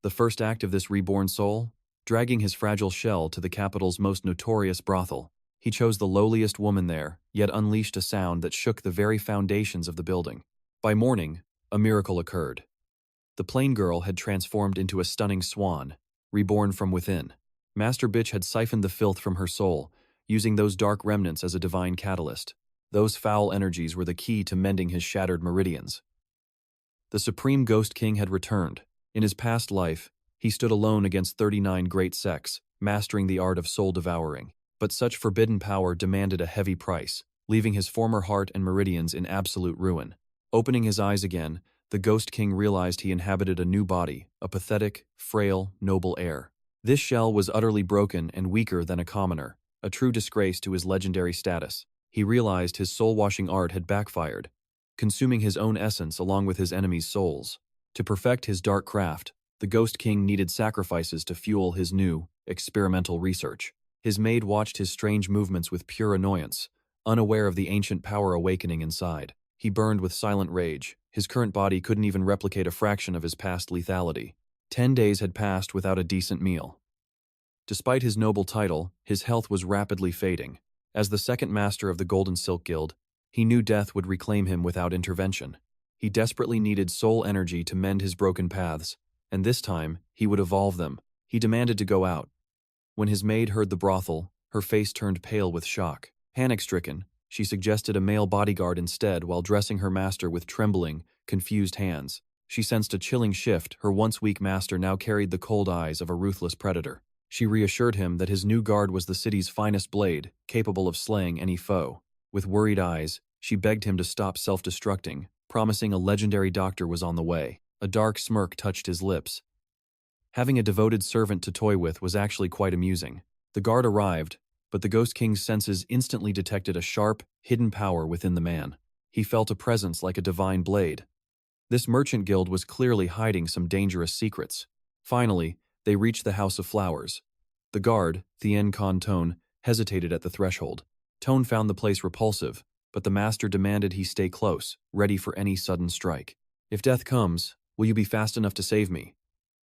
The first act of this reborn soul? Dragging his fragile shell to the capital's most notorious brothel. He chose the lowliest woman there, yet unleashed a sound that shook the very foundations of the building. By morning, a miracle occurred. The plain girl had transformed into a stunning swan, reborn from within. Master Bitch had siphoned the filth from her soul, using those dark remnants as a divine catalyst. Those foul energies were the key to mending his shattered meridians. The Supreme Ghost King had returned. In his past life, he stood alone against 39 great sects, mastering the art of soul-devouring. But such forbidden power demanded a heavy price, leaving his former heart and meridians in absolute ruin. Opening his eyes again, the Ghost King realized he inhabited a new body, a pathetic, frail, noble heir. This shell was utterly broken and weaker than a commoner, a true disgrace to his legendary status. He realized his soul-washing art had backfired, consuming his own essence along with his enemies' souls. To perfect his dark craft, the Ghost King needed sacrifices to fuel his new, experimental research. His maid watched his strange movements with pure annoyance, unaware of the ancient power awakening inside. He burned with silent rage. His current body couldn't even replicate a fraction of his past lethality. 10 days had passed without a decent meal. Despite his noble title, his health was rapidly fading. As the second master of the Golden Silk Guild, he knew death would reclaim him without intervention. He desperately needed soul energy to mend his broken paths, and this time, he would evolve them. He demanded to go out. When his maid heard the brothel, her face turned pale with shock. Panic-stricken, she suggested a male bodyguard instead while dressing her master with trembling, confused hands. She sensed a chilling shift. Her once weak master now carried the cold eyes of a ruthless predator. She reassured him that his new guard was the city's finest blade, capable of slaying any foe. With worried eyes, she begged him to stop self-destructing, promising a legendary doctor was on the way. A dark smirk touched his lips. Having a devoted servant to toy with was actually quite amusing. The guard arrived, but the Ghost King's senses instantly detected a sharp, hidden power within the man. He felt a presence like a divine blade. This merchant guild was clearly hiding some dangerous secrets. Finally, they reached the House of Flowers. The guard, Thien Con Tone, hesitated at the threshold. Tone found the place repulsive, but the master demanded he stay close, ready for any sudden strike. If death comes, will you be fast enough to save me?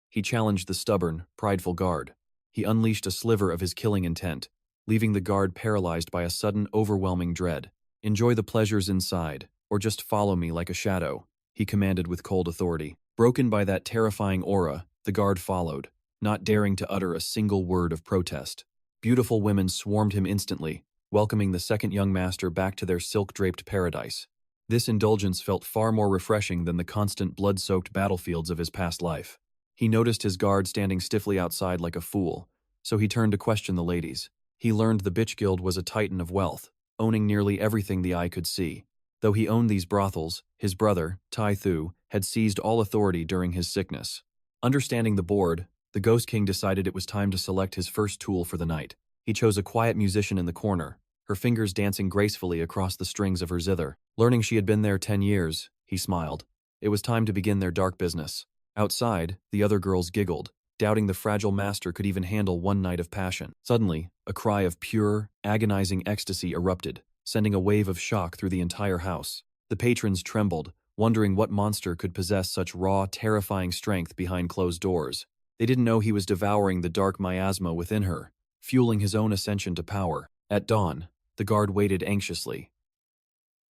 He challenged the stubborn, prideful guard. He unleashed a sliver of his killing intent, leaving the guard paralyzed by a sudden, overwhelming dread. Enjoy the pleasures inside, or just follow me like a shadow, he commanded with cold authority. Broken by that terrifying aura, the guard followed, not daring to utter a single word of protest. Beautiful women swarmed him instantly, welcoming the second young master back to their silk-draped paradise. This indulgence felt far more refreshing than the constant blood-soaked battlefields of his past life. He noticed his guard standing stiffly outside like a fool, so he turned to question the ladies. He learned the Bitch Guild was a titan of wealth, owning nearly everything the eye could see. Though he owned these brothels, his brother, Tai Thu, had seized all authority during his sickness. Understanding the board, the Ghost King decided it was time to select his first tool for the night. He chose a quiet musician in the corner, her fingers dancing gracefully across the strings of her zither. Learning she had been there 10 years, he smiled. It was time to begin their dark business. Outside, the other girls giggled, doubting the fragile master could even handle one night of passion. Suddenly, a cry of pure, agonizing ecstasy erupted, sending a wave of shock through the entire house. The patrons trembled, wondering what monster could possess such raw, terrifying strength behind closed doors. They didn't know he was devouring the dark miasma within her, fueling his own ascension to power. At dawn, the guard waited anxiously.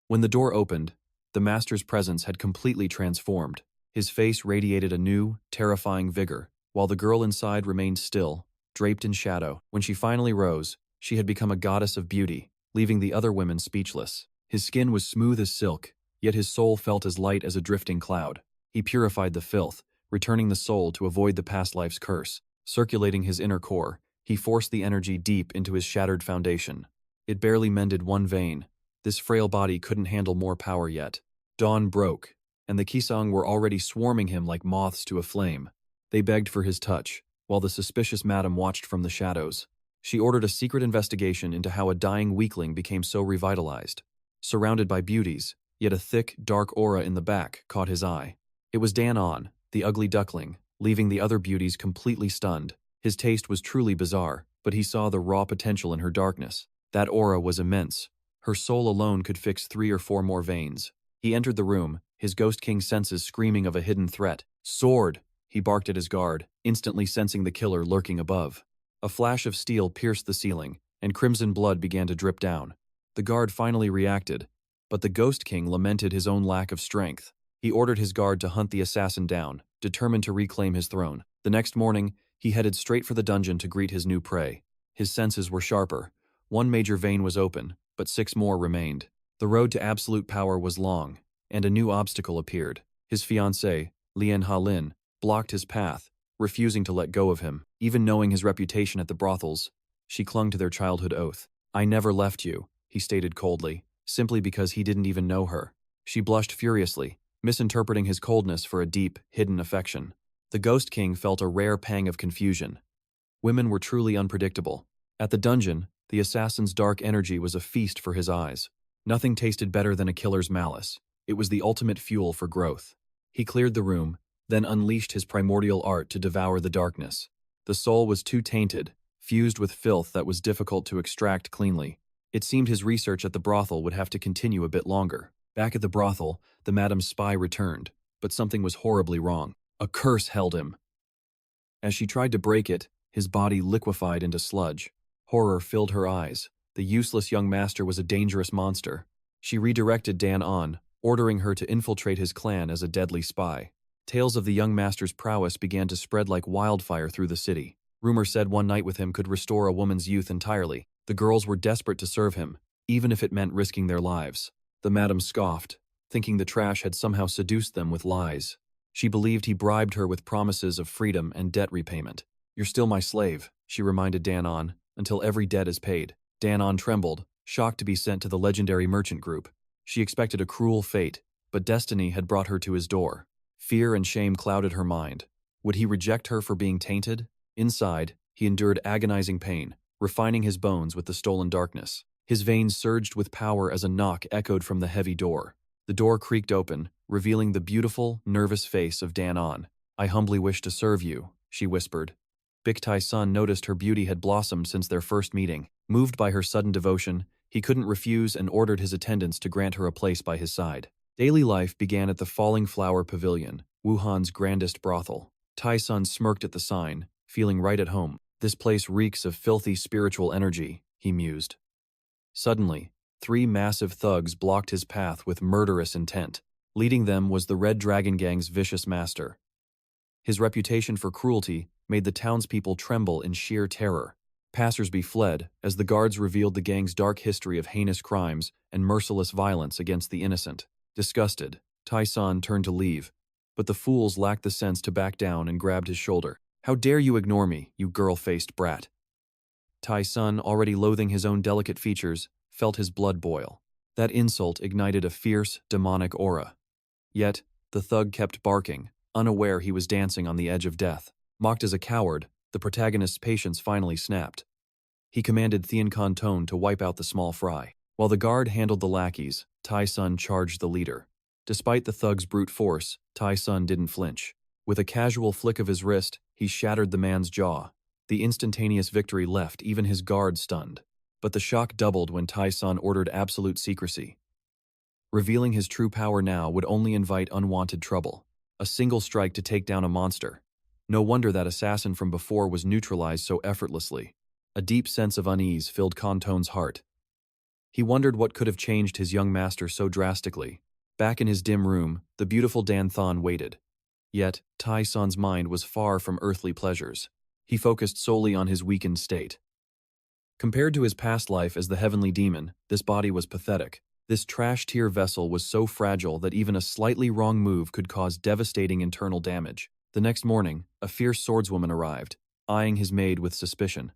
When the door opened, the master's presence had completely transformed. His face radiated a new, terrifying vigor, while the girl inside remained still, draped in shadow. When she finally rose, she had become a goddess of beauty, leaving the other women speechless. His skin was smooth as silk, yet his soul felt as light as a drifting cloud. He purified the filth, returning the soul to avoid the past life's curse. Circulating his inner core, he forced the energy deep into his shattered foundation. It barely mended one vein. This frail body couldn't handle more power yet. Dawn broke, and the Kisang were already swarming him like moths to a flame. They begged for his touch, while the suspicious madam watched from the shadows. She ordered a secret investigation into how a dying weakling became so revitalized. Surrounded by beauties, yet a thick, dark aura in the back caught his eye. It was Dan On, the ugly duckling, leaving the other beauties completely stunned. His taste was truly bizarre, but he saw the raw potential in her darkness. That aura was immense. Her soul alone could fix 3 or 4 more veins. He entered the room, his Ghost King senses screaming of a hidden threat. Sword! he barked at his guard, instantly sensing the killer lurking above. A flash of steel pierced the ceiling, and crimson blood began to drip down. The guard finally reacted, but the Ghost King lamented his own lack of strength. He ordered his guard to hunt the assassin down, determined to reclaim his throne. The next morning, he headed straight for the dungeon to greet his new prey. His senses were sharper. One major vein was open, but 6 more remained. The road to absolute power was long, and a new obstacle appeared. His fiancée, Lien Ha-lin, blocked his path, refusing to let go of him. Even knowing his reputation at the brothels, she clung to their childhood oath. "I never left you," he stated coldly, simply because he didn't even know her. She blushed furiously, misinterpreting his coldness for a deep, hidden affection. The Ghost King felt a rare pang of confusion. Women were truly unpredictable. At the dungeon, the assassin's dark energy was a feast for his eyes. Nothing tasted better than a killer's malice. It was the ultimate fuel for growth. He cleared the room, then unleashed his primordial art to devour the darkness. The soul was too tainted, fused with filth that was difficult to extract cleanly. It seemed his research at the brothel would have to continue a bit longer. Back at the brothel, the madam's spy returned, but something was horribly wrong. A curse held him. As she tried to break it, his body liquefied into sludge. Horror filled her eyes. The useless young master was a dangerous monster. She redirected Dan On, ordering her to infiltrate his clan as a deadly spy. Tales of the young master's prowess began to spread like wildfire through the city. Rumor said one night with him could restore a woman's youth entirely. The girls were desperate to serve him, even if it meant risking their lives. The madam scoffed, thinking the trash had somehow seduced them with lies. She believed he bribed her with promises of freedom and debt repayment. "You're still my slave," she reminded Dan On, "until every debt is paid." Dan On trembled, shocked to be sent to the legendary merchant group. She expected a cruel fate, but destiny had brought her to his door. Fear and shame clouded her mind. Would he reject her for being tainted? Inside, he endured agonizing pain, refining his bones with the stolen darkness. His veins surged with power as a knock echoed from the heavy door. The door creaked open, revealing the beautiful, nervous face of Dan On. "I humbly wish to serve you," she whispered. Bik Tai-sun noticed her beauty had blossomed since their first meeting. Moved by her sudden devotion, he couldn't refuse and ordered his attendants to grant her a place by his side. Daily life began at the Falling Flower Pavilion, Wuhan's grandest brothel. Tai-sun smirked at the sign, feeling right at home. "This place reeks of filthy spiritual energy," he mused. Suddenly, 3 massive thugs blocked his path with murderous intent. Leading them was the Red Dragon Gang's vicious master. His reputation for cruelty made the townspeople tremble in sheer terror. Passersby fled as the guards revealed the gang's dark history of heinous crimes and merciless violence against the innocent. Disgusted, Tai-sun turned to leave, but the fools lacked the sense to back down and grabbed his shoulder. "How dare you ignore me, you girl-faced brat?" Tai-sun, already loathing his own delicate features, felt his blood boil. That insult ignited a fierce, demonic aura. Yet, the thug kept barking, unaware he was dancing on the edge of death. Mocked as a coward, the protagonist's patience finally snapped. He commanded Thien Kanton to wipe out the small fry. While the guard handled the lackeys, Tai-sun charged the leader. Despite the thug's brute force, Tai-sun didn't flinch. With a casual flick of his wrist, he shattered the man's jaw. The instantaneous victory left even his guard stunned. But the shock doubled when Tai-sun ordered absolute secrecy. Revealing his true power now would only invite unwanted trouble. A single strike to take down a monster. No wonder that assassin from before was neutralized so effortlessly. A deep sense of unease filled Kanton's heart. He wondered what could have changed his young master so drastically. Back in his dim room, the beautiful Dan Thon waited. Yet, Tai-sun's mind was far from earthly pleasures. He focused solely on his weakened state. Compared to his past life as the heavenly demon, this body was pathetic. This trash-tier vessel was so fragile that even a slightly wrong move could cause devastating internal damage. The next morning, a fierce swordswoman arrived, eyeing his maid with suspicion.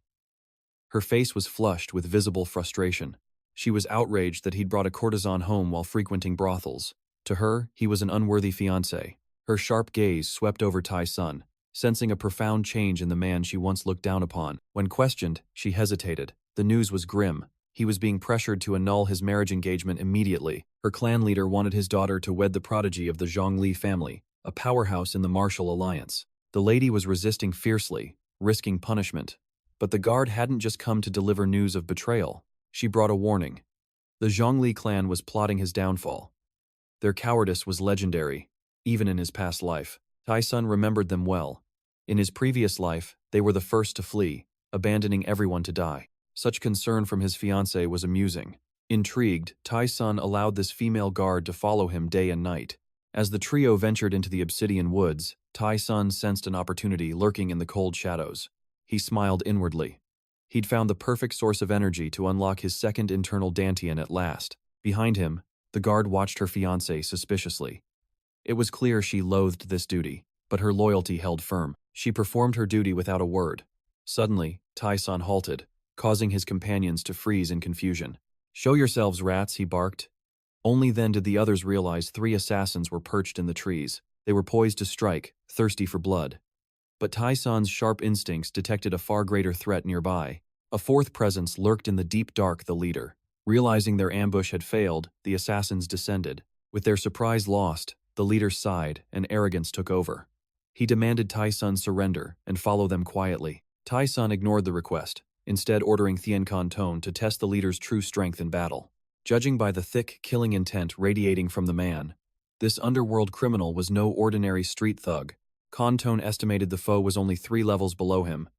Her face was flushed with visible frustration. She was outraged that he'd brought a courtesan home while frequenting brothels. To her, he was an unworthy fiancé. Her sharp gaze swept over Tai-sun, sensing a profound change in the man she once looked down upon. When questioned, she hesitated. The news was grim. He was being pressured to annul his marriage engagement immediately. Her clan leader wanted his daughter to wed the prodigy of the Zhongli family, a powerhouse in the martial alliance. The lady was resisting fiercely, risking punishment. But the guard hadn't just come to deliver news of betrayal. She brought a warning. The Zhongli clan was plotting his downfall. Their cowardice was legendary, even in his past life. Tai-sun remembered them well. In his previous life, they were the first to flee, abandoning everyone to die. Such concern from his fiancée was amusing. Intrigued, Tai-sun allowed this female guard to follow him day and night. As the trio ventured into the obsidian woods, Tai-sun sensed an opportunity lurking in the cold shadows. He smiled inwardly. He'd found the perfect source of energy to unlock his second internal dantian at last. Behind him, the guard watched her fiancé suspiciously. It was clear she loathed this duty, but her loyalty held firm. She performed her duty without a word. Suddenly, Tai-sun halted, causing his companions to freeze in confusion. "Show yourselves, rats," he barked. Only then did the others realize 3 assassins were perched in the trees. They were poised to strike, thirsty for blood. But Tai-sun's sharp instincts detected a far greater threat nearby. A fourth presence lurked in the deep dark, the leader. Realizing their ambush had failed, the assassins descended. With their surprise lost, the leader sighed and arrogance took over. He demanded Tai-sun surrender and follow them quietly. Tai-sun ignored the request, instead ordering Thien Tone to test the leader's true strength in battle. Judging by the thick, killing intent radiating from the man, this underworld criminal was no ordinary street thug. Tone estimated the foe was only 3 levels below him.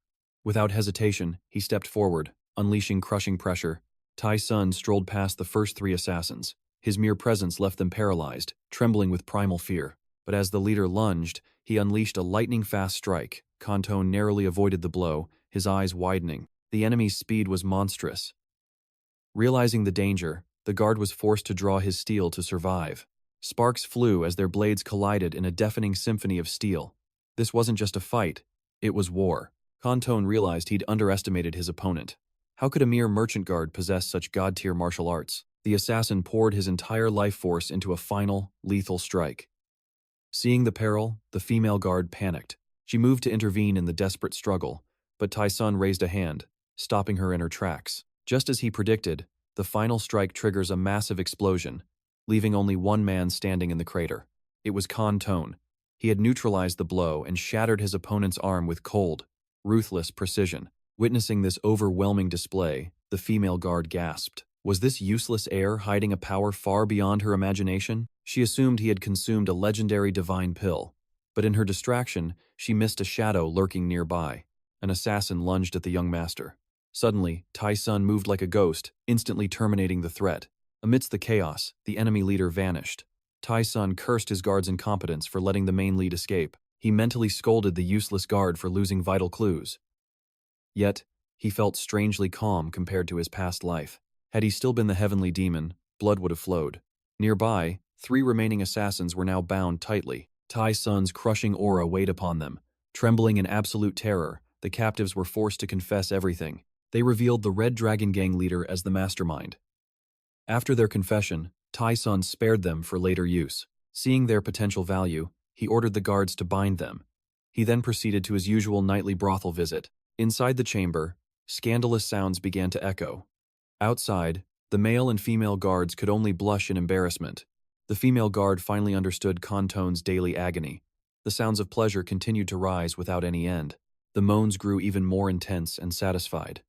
Without hesitation, he stepped forward, unleashing crushing pressure. Tai-sun strolled past the first 3 assassins. His mere presence left them paralyzed, trembling with primal fear. But as the leader lunged, he unleashed a lightning-fast strike. Tone narrowly avoided the blow, his eyes widening. The enemy's speed was monstrous. Realizing the danger, the guard was forced to draw his steel to survive. Sparks flew as their blades collided in a deafening symphony of steel. This wasn't just a fight, it was war. Tone realized he'd underestimated his opponent. How could a mere merchant guard possess such god-tier martial arts? The assassin poured his entire life force into a final, lethal strike. Seeing the peril, the female guard panicked. She moved to intervene in the desperate struggle, but Tai-sun raised a hand, stopping her in her tracks. Just as he predicted, the final strike triggers a massive explosion, leaving only one man standing in the crater. It was Tone. He had neutralized the blow and shattered his opponent's arm with cold, ruthless precision. Witnessing this overwhelming display, the female guard gasped. Was this useless heir hiding a power far beyond her imagination? She assumed he had consumed a legendary divine pill, but in her distraction, she missed a shadow lurking nearby. An assassin lunged at the young master. Suddenly, Tai-sun moved like a ghost, instantly terminating the threat. Amidst the chaos, the enemy leader vanished. Tai-sun cursed his guard's incompetence for letting the main lead escape. He mentally scolded the useless guard for losing vital clues. Yet, he felt strangely calm compared to his past life. Had he still been the heavenly demon, blood would have flowed. Nearby, 3 remaining assassins were now bound tightly. Tai-sun's crushing aura weighed upon them. Trembling in absolute terror, the captives were forced to confess everything. They revealed the Red Dragon Gang leader as the mastermind. After their confession, Tai-sun spared them for later use. Seeing their potential value, he ordered the guards to bind them. He then proceeded to his usual nightly brothel visit. Inside the chamber, scandalous sounds began to echo. Outside, the male and female guards could only blush in embarrassment. The female guard finally understood Tone's daily agony. The sounds of pleasure continued to rise without any end. The moans grew even more intense and satisfied.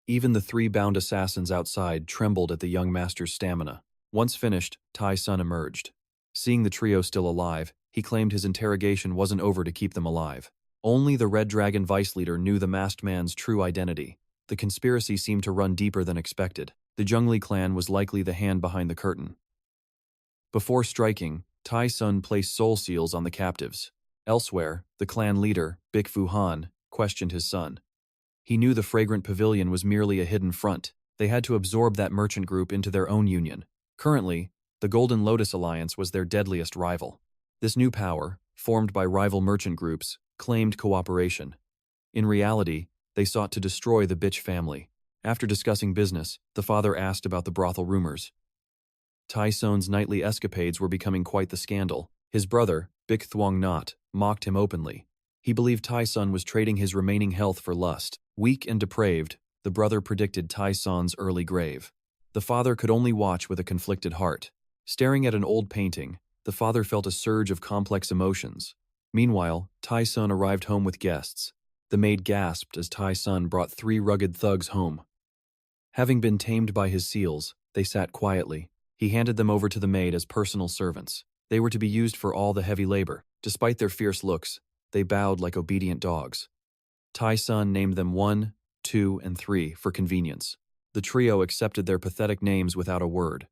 Even the 3 bound assassins outside trembled at the young master's stamina. Once finished, Tai-sun emerged. Seeing the trio still alive, he claimed his interrogation wasn't over to keep them alive. Only the Red Dragon vice leader knew the masked man's true identity. The conspiracy seemed to run deeper than expected. The Zhongli clan was likely the hand behind the curtain. Before striking, Tai-sun placed soul seals on the captives. Elsewhere, the clan leader, Bikfu Han, questioned his son. He knew the fragrant pavilion was merely a hidden front. They had to absorb that merchant group into their own union. Currently, the Golden Lotus Alliance was their deadliest rival. This new power, formed by rival merchant groups, claimed cooperation. In reality, they sought to destroy the Bitch family. After discussing business, the father asked about the brothel rumors. Tai-sun's nightly escapades were becoming quite the scandal. His brother, Bik Thuong Not, mocked him openly. He believed Tai-sun was trading his remaining health for lust. Weak and depraved, the brother predicted Tai-sun's early grave. The father could only watch with a conflicted heart. Staring at an old painting, the father felt a surge of complex emotions. Meanwhile, Tai-sun arrived home with guests. The maid gasped as Tai-sun brought 3 rugged thugs home. Having been tamed by his seals, they sat quietly. He handed them over to the maid as personal servants. They were to be used for all the heavy labor. Despite their fierce looks, they bowed like obedient dogs. Tai-sun named them 1, 2, and 3 for convenience. The trio accepted their pathetic names without a word.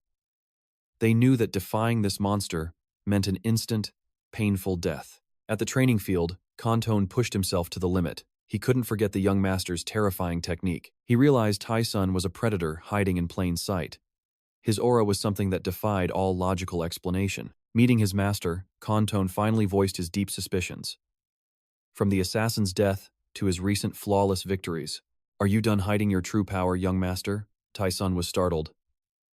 They knew that defying this monster meant an instant, painful death. At the training field, Kanton pushed himself to the limit. He couldn't forget the young master's terrifying technique. He realized Tai-sun was a predator hiding in plain sight. His aura was something that defied all logical explanation. Meeting his master, Kanton finally voiced his deep suspicions. From the assassin's death to his recent flawless victories. "Are you done hiding your true power, young master?" Tai-sun was startled.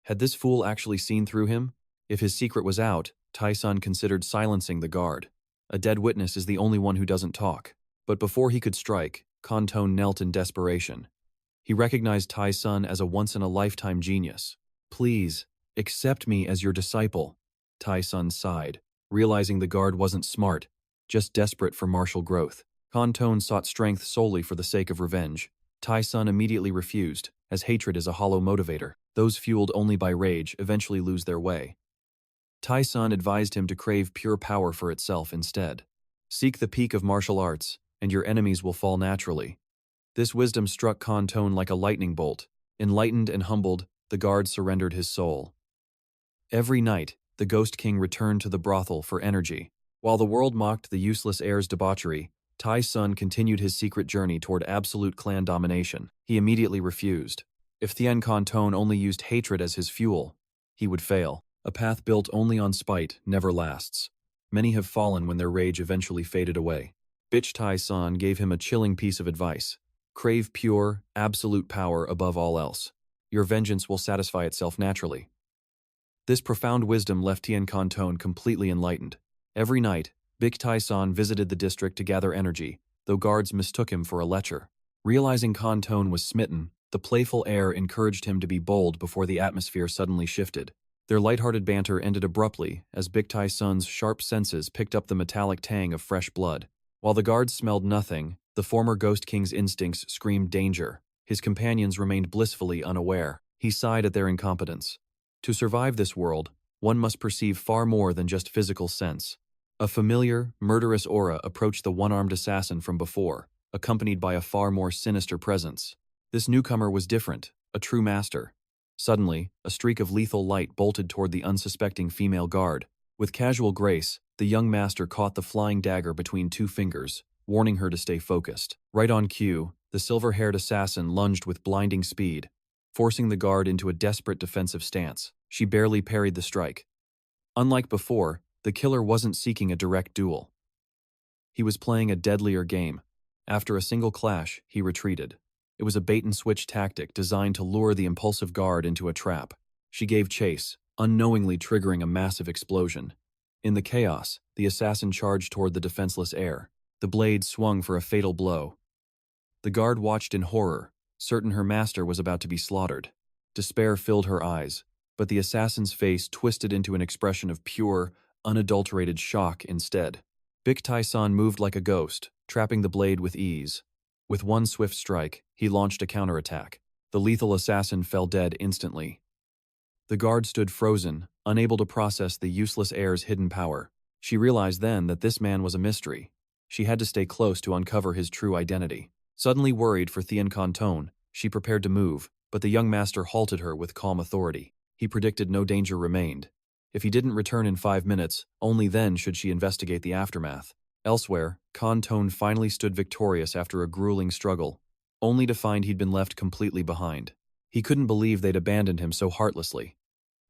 Had this fool actually seen through him? If his secret was out, Tai-sun considered silencing the guard. A dead witness is the only one who doesn't talk. But before he could strike, Kanton knelt in desperation. He recognized Tai-sun as a once-in-a-lifetime genius. "Please, accept me as your disciple." Tai-sun sighed, realizing the guard wasn't smart, just desperate for martial growth. Kanton sought strength solely for the sake of revenge. Tai-sun immediately refused, as hatred is a hollow motivator. Those fueled only by rage eventually lose their way. Tai-sun advised him to crave pure power for itself instead. "Seek the peak of martial arts, and your enemies will fall naturally." This wisdom struck Kanton like a lightning bolt. Enlightened and humbled, the guard surrendered his soul. Every night, the Ghost King returned to the brothel for energy. While the world mocked the useless heir's debauchery, Tai-sun continued his secret journey toward absolute clan domination. He immediately refused. If Thien Kanton only used hatred as his fuel, he would fail. A path built only on spite never lasts. Many have fallen when their rage eventually faded away. Bitch Tai-sun gave him a chilling piece of advice. Crave pure, absolute power above all else. Your vengeance will satisfy itself naturally. This profound wisdom left Thien Kanton completely enlightened. Every night, Big Tai-sun visited the district to gather energy, though guards mistook him for a lecher. Realizing Kanton was smitten, the playful heir encouraged him to be bold before the atmosphere suddenly shifted. Their lighthearted banter ended abruptly as Big Tai-sun's sharp senses picked up the metallic tang of fresh blood. While the guards smelled nothing, the former Ghost King's instincts screamed danger. His companions remained blissfully unaware. He sighed at their incompetence. To survive this world, one must perceive far more than just physical sense. A familiar, murderous aura approached the one-armed assassin from before, accompanied by a far more sinister presence. This newcomer was different, a true master. Suddenly, a streak of lethal light bolted toward the unsuspecting female guard. With casual grace, the young master caught the flying dagger between two fingers, warning her to stay focused. Right on cue, the silver-haired assassin lunged with blinding speed, forcing the guard into a desperate defensive stance. She barely parried the strike. Unlike before, the killer wasn't seeking a direct duel. He was playing a deadlier game. After a single clash, he retreated. It was a bait-and-switch tactic designed to lure the impulsive guard into a trap. She gave chase, unknowingly triggering a massive explosion. In the chaos, the assassin charged toward the defenseless heir. The blade swung for a fatal blow. The guard watched in horror, certain her master was about to be slaughtered. Despair filled her eyes, but the assassin's face twisted into an expression of pure, unadulterated shock instead. Big Tai-sun moved like a ghost, trapping the blade with ease. With one swift strike, he launched a counterattack. The lethal assassin fell dead instantly. The guard stood frozen, unable to process the useless heir's hidden power. She realized then that this man was a mystery. She had to stay close to uncover his true identity. Suddenly worried for Thien Kanton, she prepared to move, but the young master halted her with calm authority. He predicted no danger remained. If he didn't return in 5 minutes, only then should she investigate the aftermath. Elsewhere, Kanton finally stood victorious after a grueling struggle, only to find he'd been left completely behind. He couldn't believe they'd abandoned him so heartlessly.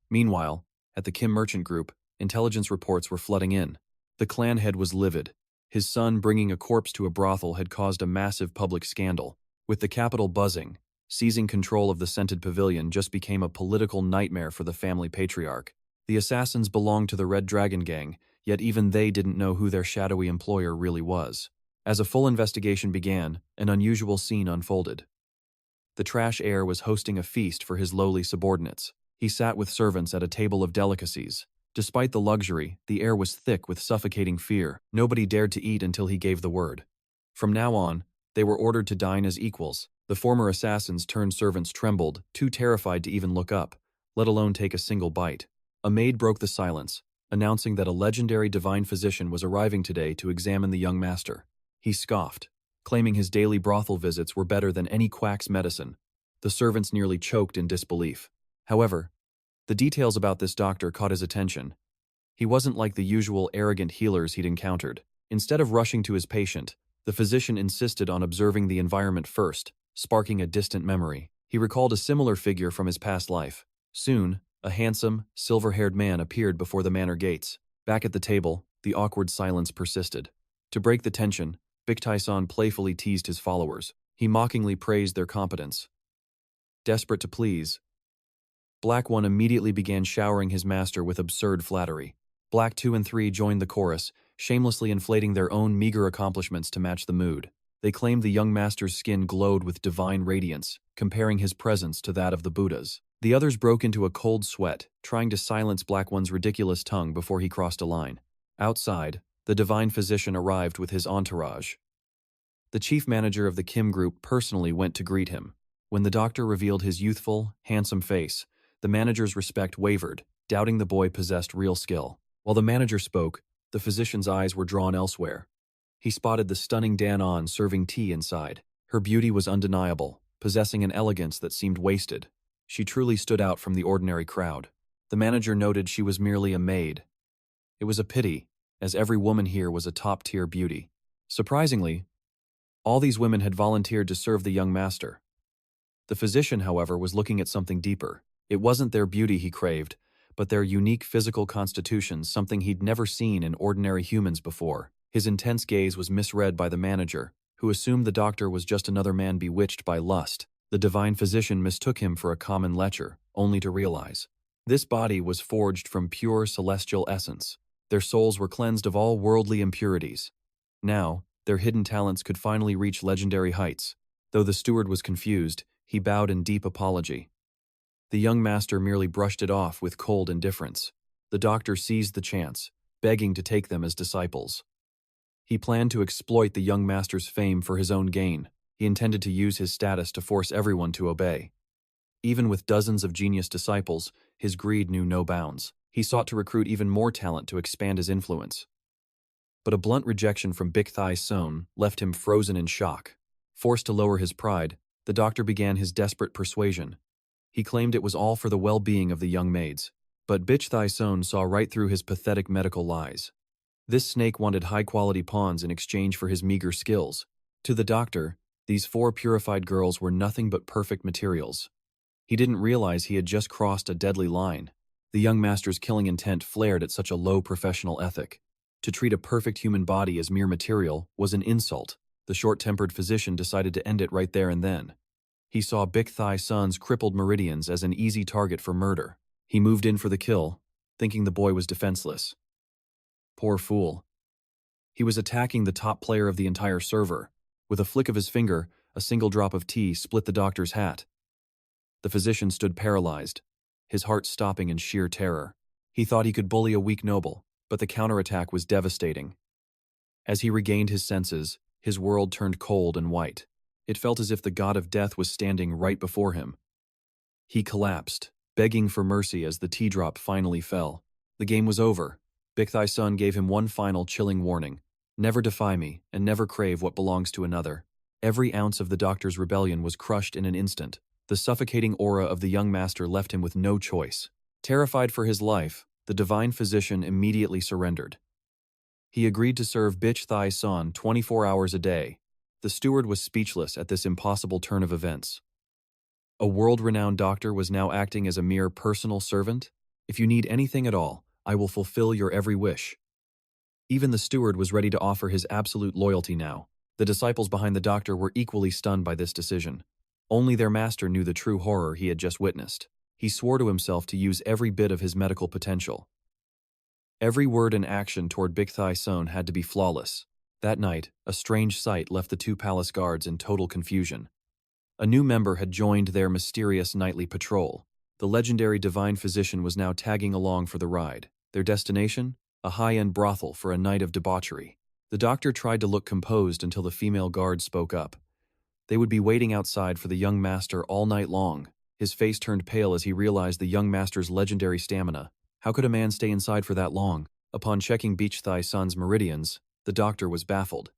Meanwhile, at the Kim Merchant Group, intelligence reports were flooding in. The clan head was livid. His son bringing a corpse to a brothel had caused a massive public scandal. With the capital buzzing, seizing control of the scented pavilion just became a political nightmare for the family patriarch. The assassins belonged to the Red Dragon Gang, yet even they didn't know who their shadowy employer really was. As a full investigation began, an unusual scene unfolded. The trash heir was hosting a feast for his lowly subordinates. He sat with servants at a table of delicacies. Despite the luxury, the air was thick with suffocating fear. Nobody dared to eat until he gave the word. From now on, they were ordered to dine as equals. The former assassins turned servants trembled, too terrified to even look up, let alone take a single bite. A maid broke the silence, announcing that a legendary divine physician was arriving today to examine the young master. He scoffed, claiming his daily brothel visits were better than any quack's medicine. The servants nearly choked in disbelief. However, the details about this doctor caught his attention. He wasn't like the usual arrogant healers he'd encountered. Instead of rushing to his patient, the physician insisted on observing the environment first, sparking a distant memory. He recalled a similar figure from his past life. Soon, a handsome, silver-haired man appeared before the manor gates. Back at the table, the awkward silence persisted. To break the tension, Big Tyson playfully teased his followers. He mockingly praised their competence. Desperate to please, Black 1 immediately began showering his master with absurd flattery. Black 2 and 3 joined the chorus, shamelessly inflating their own meager accomplishments to match the mood. They claimed the young master's skin glowed with divine radiance, comparing his presence to that of the Buddhas. The others broke into a cold sweat, trying to silence Black 1's ridiculous tongue before he crossed a line. Outside, the divine physician arrived with his entourage. The chief manager of the Kim Group personally went to greet him. When the doctor revealed his youthful, handsome face, the manager's respect wavered, doubting the boy possessed real skill. While the manager spoke, the physician's eyes were drawn elsewhere. He spotted the stunning Dan-on serving tea inside. Her beauty was undeniable, possessing an elegance that seemed wasted. She truly stood out from the ordinary crowd. The manager noted she was merely a maid. It was a pity, as every woman here was a top-tier beauty. Surprisingly, all these women had volunteered to serve the young master. The physician, however, was looking at something deeper. It wasn't their beauty he craved, but their unique physical constitutions, something he'd never seen in ordinary humans before. His intense gaze was misread by the manager, who assumed the doctor was just another man bewitched by lust. The divine physician mistook him for a common lecher, only to realize this body was forged from pure celestial essence. Their souls were cleansed of all worldly impurities. Now, their hidden talents could finally reach legendary heights. Though the steward was confused, he bowed in deep apology. The young master merely brushed it off with cold indifference. The doctor seized the chance, begging to take them as disciples. He planned to exploit the young master's fame for his own gain. He intended to use his status to force everyone to obey. Even with dozens of genius disciples, his greed knew no bounds. He sought to recruit even more talent to expand his influence. But a blunt rejection from Big Tyson left him frozen in shock. Forced to lower his pride, the doctor began his desperate persuasion. He claimed it was all for the well-being of the young maids. But Big Tyson saw right through his pathetic medical lies. This snake wanted high-quality pawns in exchange for his meager skills. To the doctor, these 4 purified girls were nothing but perfect materials. He didn't realize he had just crossed a deadly line. The young master's killing intent flared at such a low professional ethic. To treat a perfect human body as mere material was an insult. The short-tempered physician decided to end it right there and then. He saw Big Tyson's crippled meridians as an easy target for murder. He moved in for the kill, thinking the boy was defenseless. Poor fool. He was attacking the top player of the entire server. With a flick of his finger, a single drop of tea split the doctor's hat. The physician stood paralyzed, his heart stopping in sheer terror. He thought he could bully a weak noble, but the counterattack was devastating. As he regained his senses, his world turned cold and white. It felt as if the god of death was standing right before him. He collapsed, begging for mercy as the tea drop finally fell. The game was over. Big Tyson gave him one final chilling warning. Never defy me, and never crave what belongs to another. Every ounce of the doctor's rebellion was crushed in an instant. The suffocating aura of the young master left him with no choice. Terrified for his life, the divine physician immediately surrendered. He agreed to serve Big Tyson 24 hours a day. The steward was speechless at this impossible turn of events. A world-renowned doctor was now acting as a mere personal servant? If you need anything at all, I will fulfill your every wish. Even the steward was ready to offer his absolute loyalty now. The disciples behind the doctor were equally stunned by this decision. Only their master knew the true horror he had just witnessed. He swore to himself to use every bit of his medical potential. Every word and action toward Big Tyson had to be flawless. That night, a strange sight left the 2 palace guards in total confusion. A new member had joined their mysterious nightly patrol. The legendary divine physician was now tagging along for the ride. Their destination? A high-end brothel for a night of debauchery. The doctor tried to look composed until the female guard spoke up. They would be waiting outside for the young master all night long. His face turned pale as he realized the young master's legendary stamina. How could a man stay inside for that long? Upon checking Thai-san's meridians, the doctor was baffled.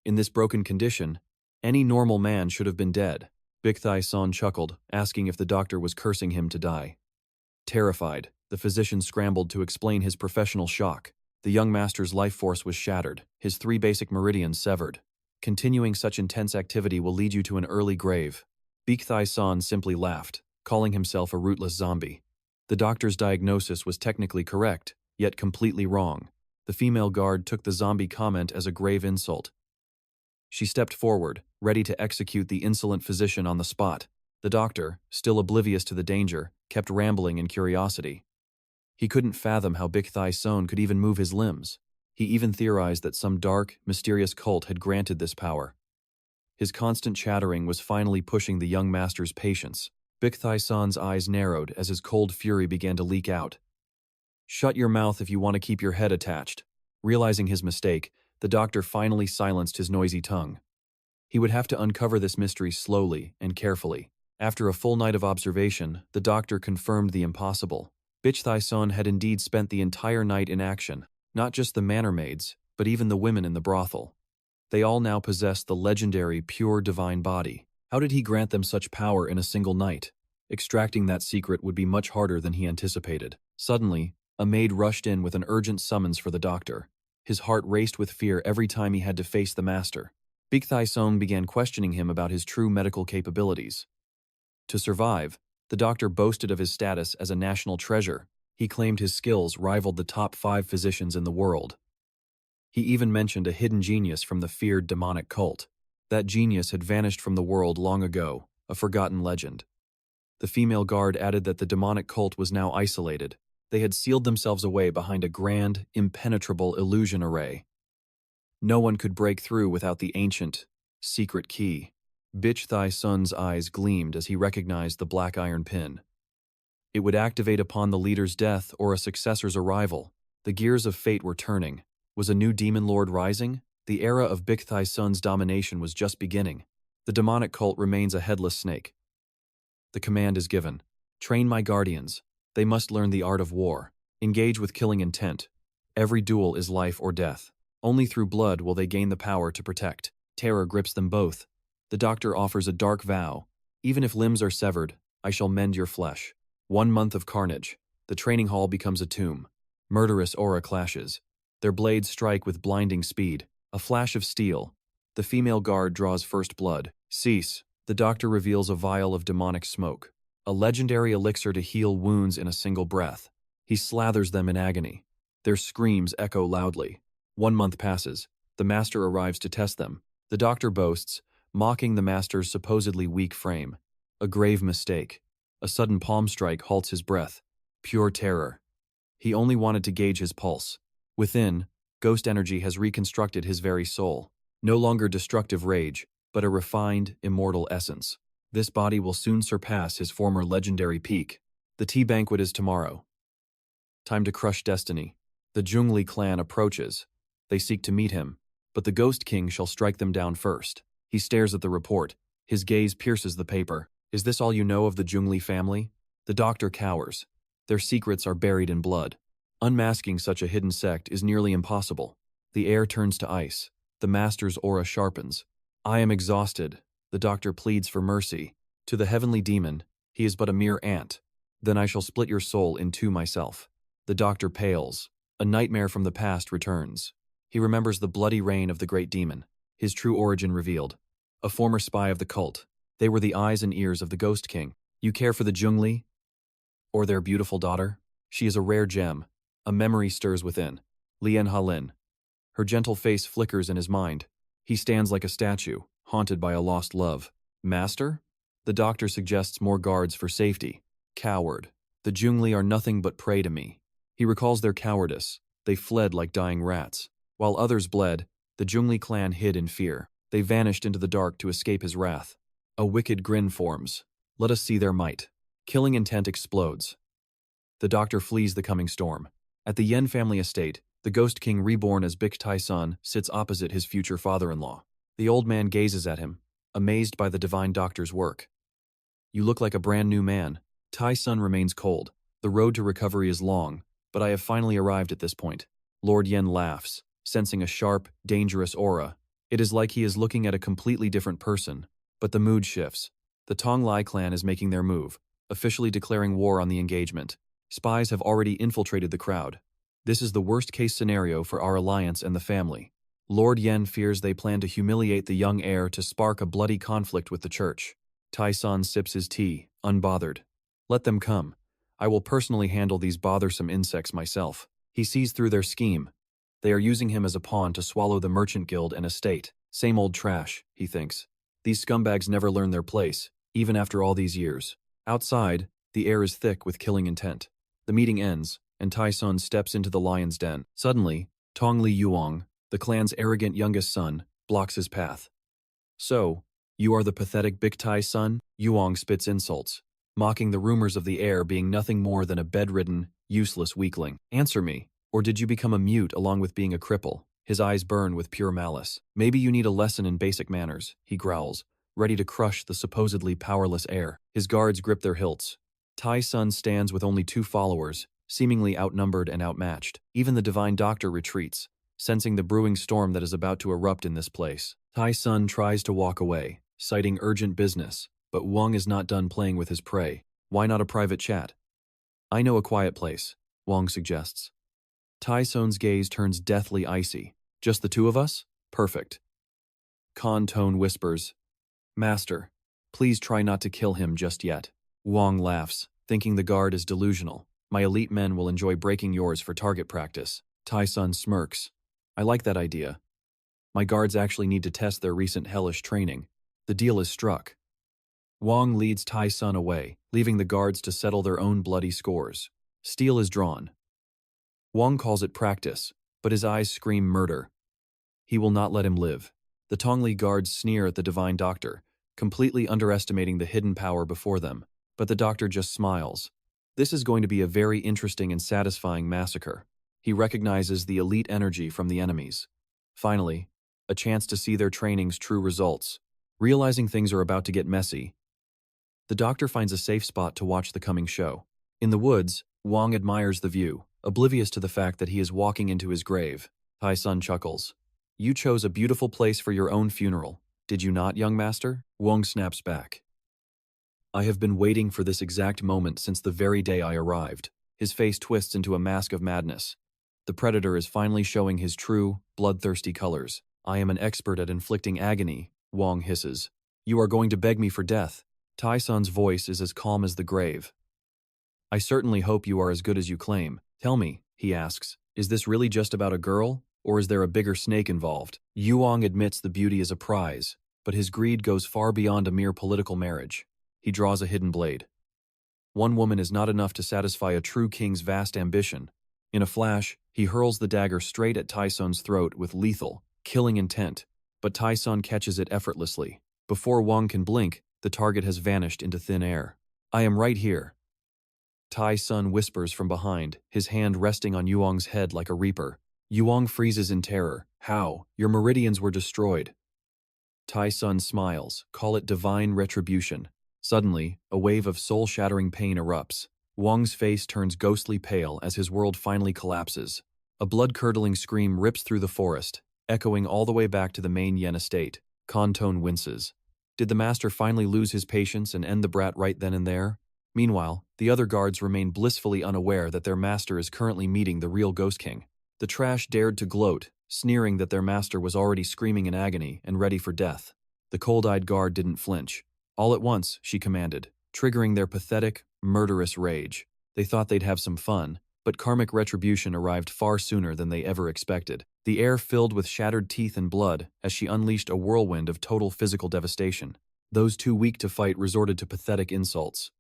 In this broken condition, any normal man should have been dead. Thai-san chuckled, asking if the doctor was cursing him to die. Terrified, the physician scrambled to explain his professional shock. The young master's life force was shattered, his 3 basic meridians severed. Continuing such intense activity will lead you to an early grave. Thai-san simply laughed, calling himself a rootless zombie. The doctor's diagnosis was technically correct, yet completely wrong. The female guard took the zombie comment as a grave insult. She stepped forward, ready to execute the insolent physician on the spot. The doctor, still oblivious to the danger, kept rambling in curiosity. He couldn't fathom how Thai-san could even move his limbs. He even theorized that some dark, mysterious cult had granted this power. His constant chattering was finally pushing the young master's patience. Thai-san's eyes narrowed as his cold fury began to leak out. "Shut your mouth if you want to keep your head attached." Realizing his mistake, the doctor finally silenced his noisy tongue. He would have to uncover this mystery slowly and carefully. After a full night of observation, the doctor confirmed the impossible. Thai-san had indeed spent the entire night in action, not just the manor maids, but even the women in the brothel. They all now possessed the legendary pure divine body. How did he grant them such power in a single night? Extracting that secret would be much harder than he anticipated. Suddenly, a maid rushed in with an urgent summons for the doctor. His heart raced with fear every time he had to face the master. Thai-san began questioning him about his true medical capabilities. To survive, the doctor boasted of his status as a national treasure. He claimed his skills rivaled the top 5 physicians in the world. He even mentioned a hidden genius from the feared demonic cult. That genius had vanished from the world long ago, a forgotten legend. The female guard added that the demonic cult was now isolated. They had sealed themselves away behind a grand, impenetrable illusion array. No one could break through without the ancient, secret key. Thai-san's eyes gleamed as he recognized the black iron pin. It would activate upon the leader's death or a successor's arrival. The gears of fate were turning. Was a new demon lord rising? The era of Thai-san's domination was just beginning. The demonic cult remains a headless snake. The command is given. Train my guardians. They must learn the art of war. Engage with killing intent. Every duel is life or death. Only through blood will they gain the power to protect. Terror grips them both. The doctor offers a dark vow. Even if limbs are severed, I shall mend your flesh. 1 month of carnage. The training hall becomes a tomb. Murderous aura clashes. Their blades strike with blinding speed. A flash of steel. The female guard draws first blood. Cease. The doctor reveals a vial of demonic smoke. A legendary elixir to heal wounds in a single breath. He slathers them in agony. Their screams echo loudly. 1 month passes. The master arrives to test them. The doctor boasts, mocking the master's supposedly weak frame. A grave mistake. A sudden palm strike halts his breath. Pure terror. He only wanted to gauge his pulse. Within, ghost energy has reconstructed his very soul. No longer destructive rage, but a refined, immortal essence. This body will soon surpass his former legendary peak. The tea banquet is tomorrow. Time to crush destiny. The Zhongli clan approaches. They seek to meet him, but the Ghost King shall strike them down first. He stares at the report. His gaze pierces the paper. Is this all you know of the Zhongli family? The doctor cowers. Their secrets are buried in blood. Unmasking such a hidden sect is nearly impossible. The air turns to ice. The master's aura sharpens. I am exhausted. The doctor pleads for mercy. To the heavenly demon, he is but a mere ant. Then I shall split your soul in 2 myself. The doctor pales. A nightmare from the past returns. He remembers the bloody reign of the great demon, his true origin revealed. A former spy of the cult. They were the eyes and ears of the Ghost King. You care for the Zhongli? Or their beautiful daughter? She is a rare gem. A memory stirs within. Lian Halin. Her gentle face flickers in his mind. He stands like a statue, haunted by a lost love. Master? The doctor suggests more guards for safety. Coward. The Zhongli are nothing but prey to me. He recalls their cowardice. They fled like dying rats. While others bled, the Zhongli clan hid in fear. They vanished into the dark to escape his wrath. A wicked grin forms. Let us see their might. Killing intent explodes. The doctor flees the coming storm. At the Yen family estate, the Ghost King reborn as Thai-san sits opposite his future father-in-law. The old man gazes at him, amazed by the divine doctor's work. You look like a brand new man. Thai-san remains cold. The road to recovery is long, But I have finally arrived at this point. Lord Yen laughs, sensing a sharp, dangerous aura. It is like he is looking at a completely different person. But the mood shifts. The Tong Lai clan is making their move, officially declaring war on the engagement. Spies have already infiltrated the crowd. This is the worst-case scenario for our alliance and the family. Lord Yen fears they plan to humiliate the young heir to spark a bloody conflict with the church. Tai-san sips his tea, unbothered. Let them come. I will personally handle these bothersome insects myself. He sees through their scheme. They are using him as a pawn to swallow the merchant guild and estate. Same old trash, he thinks. These scumbags never learn their place, even after all these years. Outside, the air is thick with killing intent. The meeting ends, and Tai-sun steps into the lion's den. Suddenly, Tong Li Yuang, the clan's arrogant youngest son, blocks his path. So, you are the pathetic Big Tai son? Yuang spits insults, mocking the rumors of the heir being nothing more than a bedridden, useless weakling. Answer me, or did you become a mute along with being a cripple? His eyes burn with pure malice. Maybe you need a lesson in basic manners, he growls, ready to crush the supposedly powerless heir. His guards grip their hilts. Tai-sun stands with only 2 followers, seemingly outnumbered and outmatched. Even the divine doctor retreats, sensing the brewing storm that is about to erupt in this place. Tai-sun tries to walk away, citing urgent business, but Wang is not done playing with his prey. Why not a private chat? I know a quiet place, Wang suggests. Tai-sun's gaze turns deathly icy. Just the 2 of us? Perfect. Kan Tone whispers, Master, please try not to kill him just yet. Wang laughs, thinking the guard is delusional. My elite men will enjoy breaking yours for target practice. Tai-sun smirks. I like that idea. My guards actually need to test their recent hellish training. The deal is struck. Wang leads Tai-sun away, leaving the guards to settle their own bloody scores. Steel is drawn. Wang calls it practice, but his eyes scream murder. He will not let him live. The Tongli guards sneer at the divine doctor, completely underestimating the hidden power before them, but the doctor just smiles. This is going to be a very interesting and satisfying massacre. He recognizes the elite energy from the enemies. Finally, a chance to see their training's true results. Realizing things are about to get messy, the doctor finds a safe spot to watch the coming show. In the woods, Wang admires the view, oblivious to the fact that he is walking into his grave. Tai-sun chuckles. You chose a beautiful place for your own funeral, did you not, young master? Wang snaps back. I have been waiting for this exact moment since the very day I arrived. His face twists into a mask of madness. The predator is finally showing his true, bloodthirsty colors. I am an expert at inflicting agony, Wang hisses. You are going to beg me for death. Tai-sun's voice is as calm as the grave. I certainly hope you are as good as you claim. Tell me, he asks, is this really just about a girl, or is there a bigger snake involved? Yuang admits the beauty is a prize, but his greed goes far beyond a mere political marriage. He draws a hidden blade. One woman is not enough to satisfy a true king's vast ambition. In a flash, he hurls the dagger straight at Tai-sun's throat with lethal, killing intent, but Tai-sun catches it effortlessly. Before Wang can blink, the target has vanished into thin air. I am right here. Tai-sun whispers from behind, his hand resting on Yuang's head like a reaper. Yuang freezes in terror. How? Your meridians were destroyed. Tai-sun smiles. Call it divine retribution. Suddenly, a wave of soul-shattering pain erupts. Wang's face turns ghostly pale as his world finally collapses. A blood-curdling scream rips through the forest, echoing all the way back to the main Yen estate. Kan Tone winces. Did the master finally lose his patience and end the brat right then and there? Meanwhile, the other guards remain blissfully unaware that their master is currently meeting the real Ghost King. The trash dared to gloat, sneering that their master was already screaming in agony and ready for death. The cold-eyed guard didn't flinch. All at once, she commanded, triggering their pathetic, murderous rage. They thought they'd have some fun, but karmic retribution arrived far sooner than they ever expected. The air filled with shattered teeth and blood as she unleashed a whirlwind of total physical devastation. Those too weak to fight resorted to pathetic insults.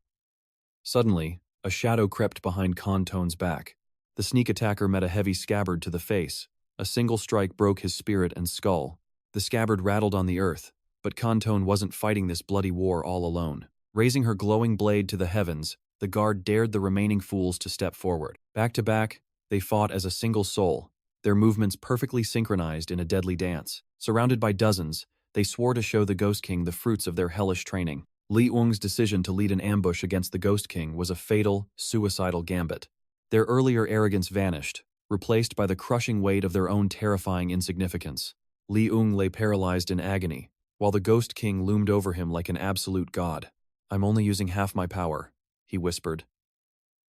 Suddenly, a shadow crept behind Kan Tone's back. The sneak attacker met a heavy scabbard to the face. A single strike broke his spirit and skull. The scabbard rattled on the earth, but Kan Tone wasn't fighting this bloody war all alone. Raising her glowing blade to the heavens, the guard dared the remaining fools to step forward. Back to back, they fought as a single soul, their movements perfectly synchronized in a deadly dance. Surrounded by dozens, they swore to show the Ghost King the fruits of their hellish training. Li Wang's decision to lead an ambush against the Ghost King was a fatal, suicidal gambit. Their earlier arrogance vanished, replaced by the crushing weight of their own terrifying insignificance. Li Ung lay paralyzed in agony, while the Ghost King loomed over him like an absolute god. "I'm only using half my power," he whispered.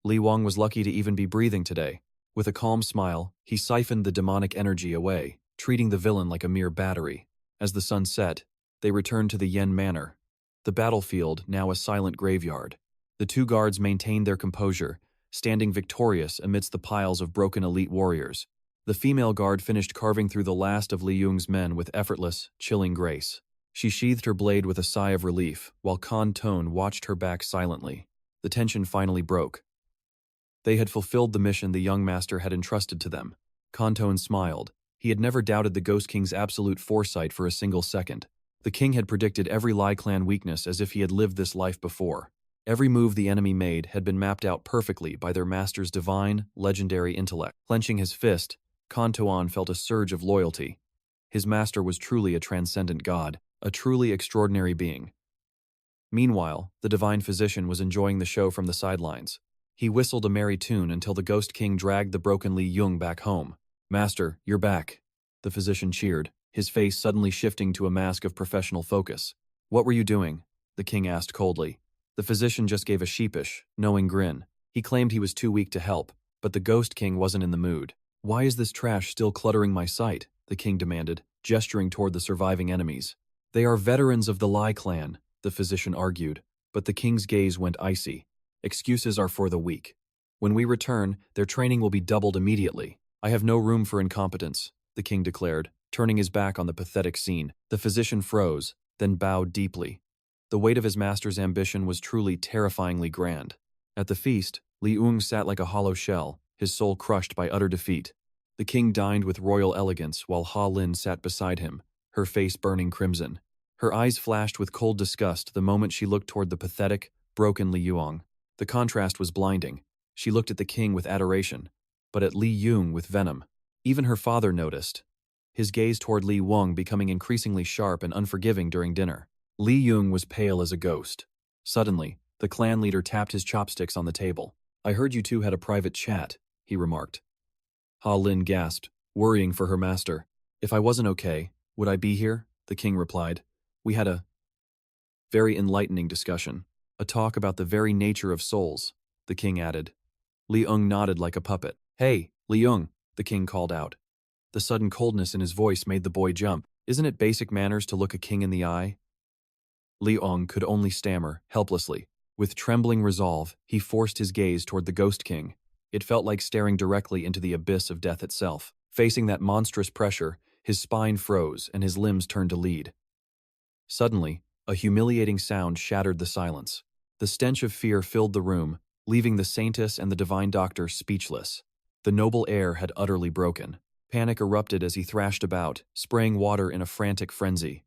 Li Wang was lucky to even be breathing today. With a calm smile, he siphoned the demonic energy away, treating the villain like a mere battery. As the sun set, they returned to the Yen Manor, the battlefield now a silent graveyard. The two guards maintained their composure, standing victorious amidst the piles of broken elite warriors. The female guard finished carving through the last of Li Yung's men with effortless, chilling grace. She sheathed her blade with a sigh of relief, while Kan Tone watched her back silently. The tension finally broke. They had fulfilled the mission the young master had entrusted to them. Kan Tone smiled. He had never doubted the Ghost King's absolute foresight for a single second. The king had predicted every Lai clan weakness as if he had lived this life before. Every move the enemy made had been mapped out perfectly by their master's divine, legendary intellect. Clenching his fist, Kan Toan felt a surge of loyalty. His master was truly a transcendent god, a truly extraordinary being. Meanwhile, the divine physician was enjoying the show from the sidelines. He whistled a merry tune until the Ghost King dragged the broken Li Yung back home. "Master, you're back," the physician cheered, his face suddenly shifting to a mask of professional focus. "What were you doing?" the king asked coldly. The physician just gave a sheepish, knowing grin. He claimed he was too weak to help, but the Ghost King wasn't in the mood. "Why is this trash still cluttering my sight?" the king demanded, gesturing toward the surviving enemies. "They are veterans of the Lai clan," the physician argued, but the king's gaze went icy. "Excuses are for the weak. When we return, their training will be doubled immediately. I have no room for incompetence," the king declared, turning his back on the pathetic scene. The physician froze, then bowed deeply. The weight of his master's ambition was truly terrifyingly grand. At the feast, Li Ung sat like a hollow shell, his soul crushed by utter defeat. The king dined with royal elegance while Ha Lin sat beside him, her face burning crimson. Her eyes flashed with cold disgust the moment she looked toward the pathetic, broken Li Yuang. The contrast was blinding. She looked at the king with adoration, but at Li Yung with venom. Even her father noticed, his gaze toward Li Wang becoming increasingly sharp and unforgiving during dinner. Li Yung was pale as a ghost. Suddenly, the clan leader tapped his chopsticks on the table. "I heard you two had a private chat," he remarked. Ha Lin gasped, worrying for her master. "If I wasn't okay, would I be here?" the king replied. "We had a very enlightening discussion. A talk about the very nature of souls," the king added. Li Ung nodded like a puppet. "Hey, Li Ung," the king called out. The sudden coldness in his voice made the boy jump. "Isn't it basic manners to look a king in the eye?" Li Ung could only stammer, helplessly. With trembling resolve, he forced his gaze toward the Ghost King. It felt like staring directly into the abyss of death itself. Facing that monstrous pressure, his spine froze and his limbs turned to lead. Suddenly, a humiliating sound shattered the silence. The stench of fear filled the room, leaving the saintess and the divine doctor speechless. The noble heir had utterly broken. Panic erupted as he thrashed about, spraying water in a frantic frenzy.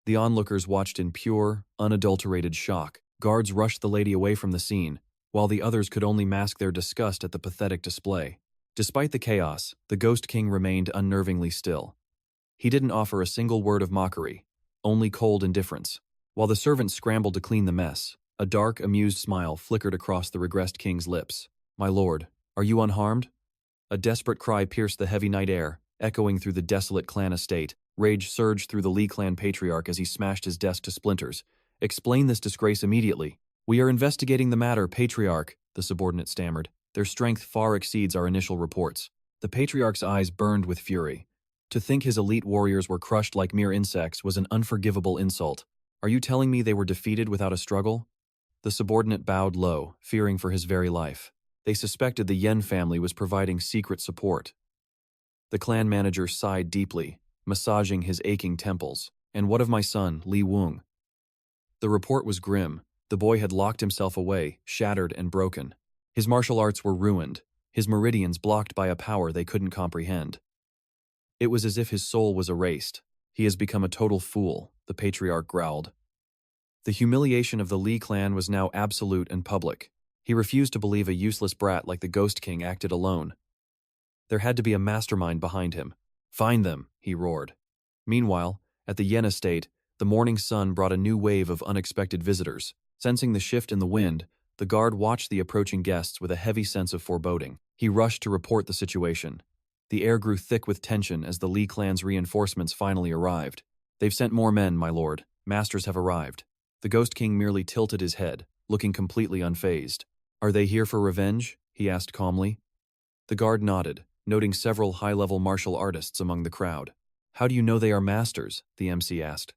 The onlookers watched in pure, unadulterated shock. Guards rushed the lady away from the scene, while the others could only mask their disgust at the pathetic display. Despite the chaos, the Ghost King remained unnervingly still. He didn't offer a single word of mockery, only cold indifference. While the servants scrambled to clean the mess, a dark, amused smile flickered across the regressed king's lips. "My lord, are you unharmed?" A desperate cry pierced the heavy night air, echoing through the desolate clan estate. Rage surged through the Li clan patriarch as he smashed his desk to splinters. "Explain this disgrace immediately." "We are investigating the matter, patriarch," the subordinate stammered. "Their strength far exceeds our initial reports." The patriarch's eyes burned with fury. To think his elite warriors were crushed like mere insects was an unforgivable insult. "Are you telling me they were defeated without a struggle?" The subordinate bowed low, fearing for his very life. They suspected the Yen family was providing secret support. The clan manager sighed deeply, massaging his aching temples. "And what of my son, Li Wung?" The report was grim. The boy had locked himself away, shattered and broken. His martial arts were ruined, his meridians blocked by a power they couldn't comprehend. It was as if his soul was erased. "He has become a total fool," the patriarch growled. The humiliation of the Li clan was now absolute and public. He refused to believe a useless brat like the Ghost King acted alone. There had to be a mastermind behind him. "Find them," he roared. Meanwhile, at the Yen estate, the morning sun brought a new wave of unexpected visitors. Sensing the shift in the wind, The guard watched the approaching guests with a heavy sense of foreboding. He rushed to report the situation. The air grew thick with tension as the Lee clan's reinforcements finally arrived. "They've sent more men, my lord. Masters have arrived." The Ghost King merely tilted his head, looking completely unfazed. "Are they here for revenge?" he asked calmly. The guard nodded, noting several high-level martial artists among the crowd. "How do you know they are masters?" the MC asked.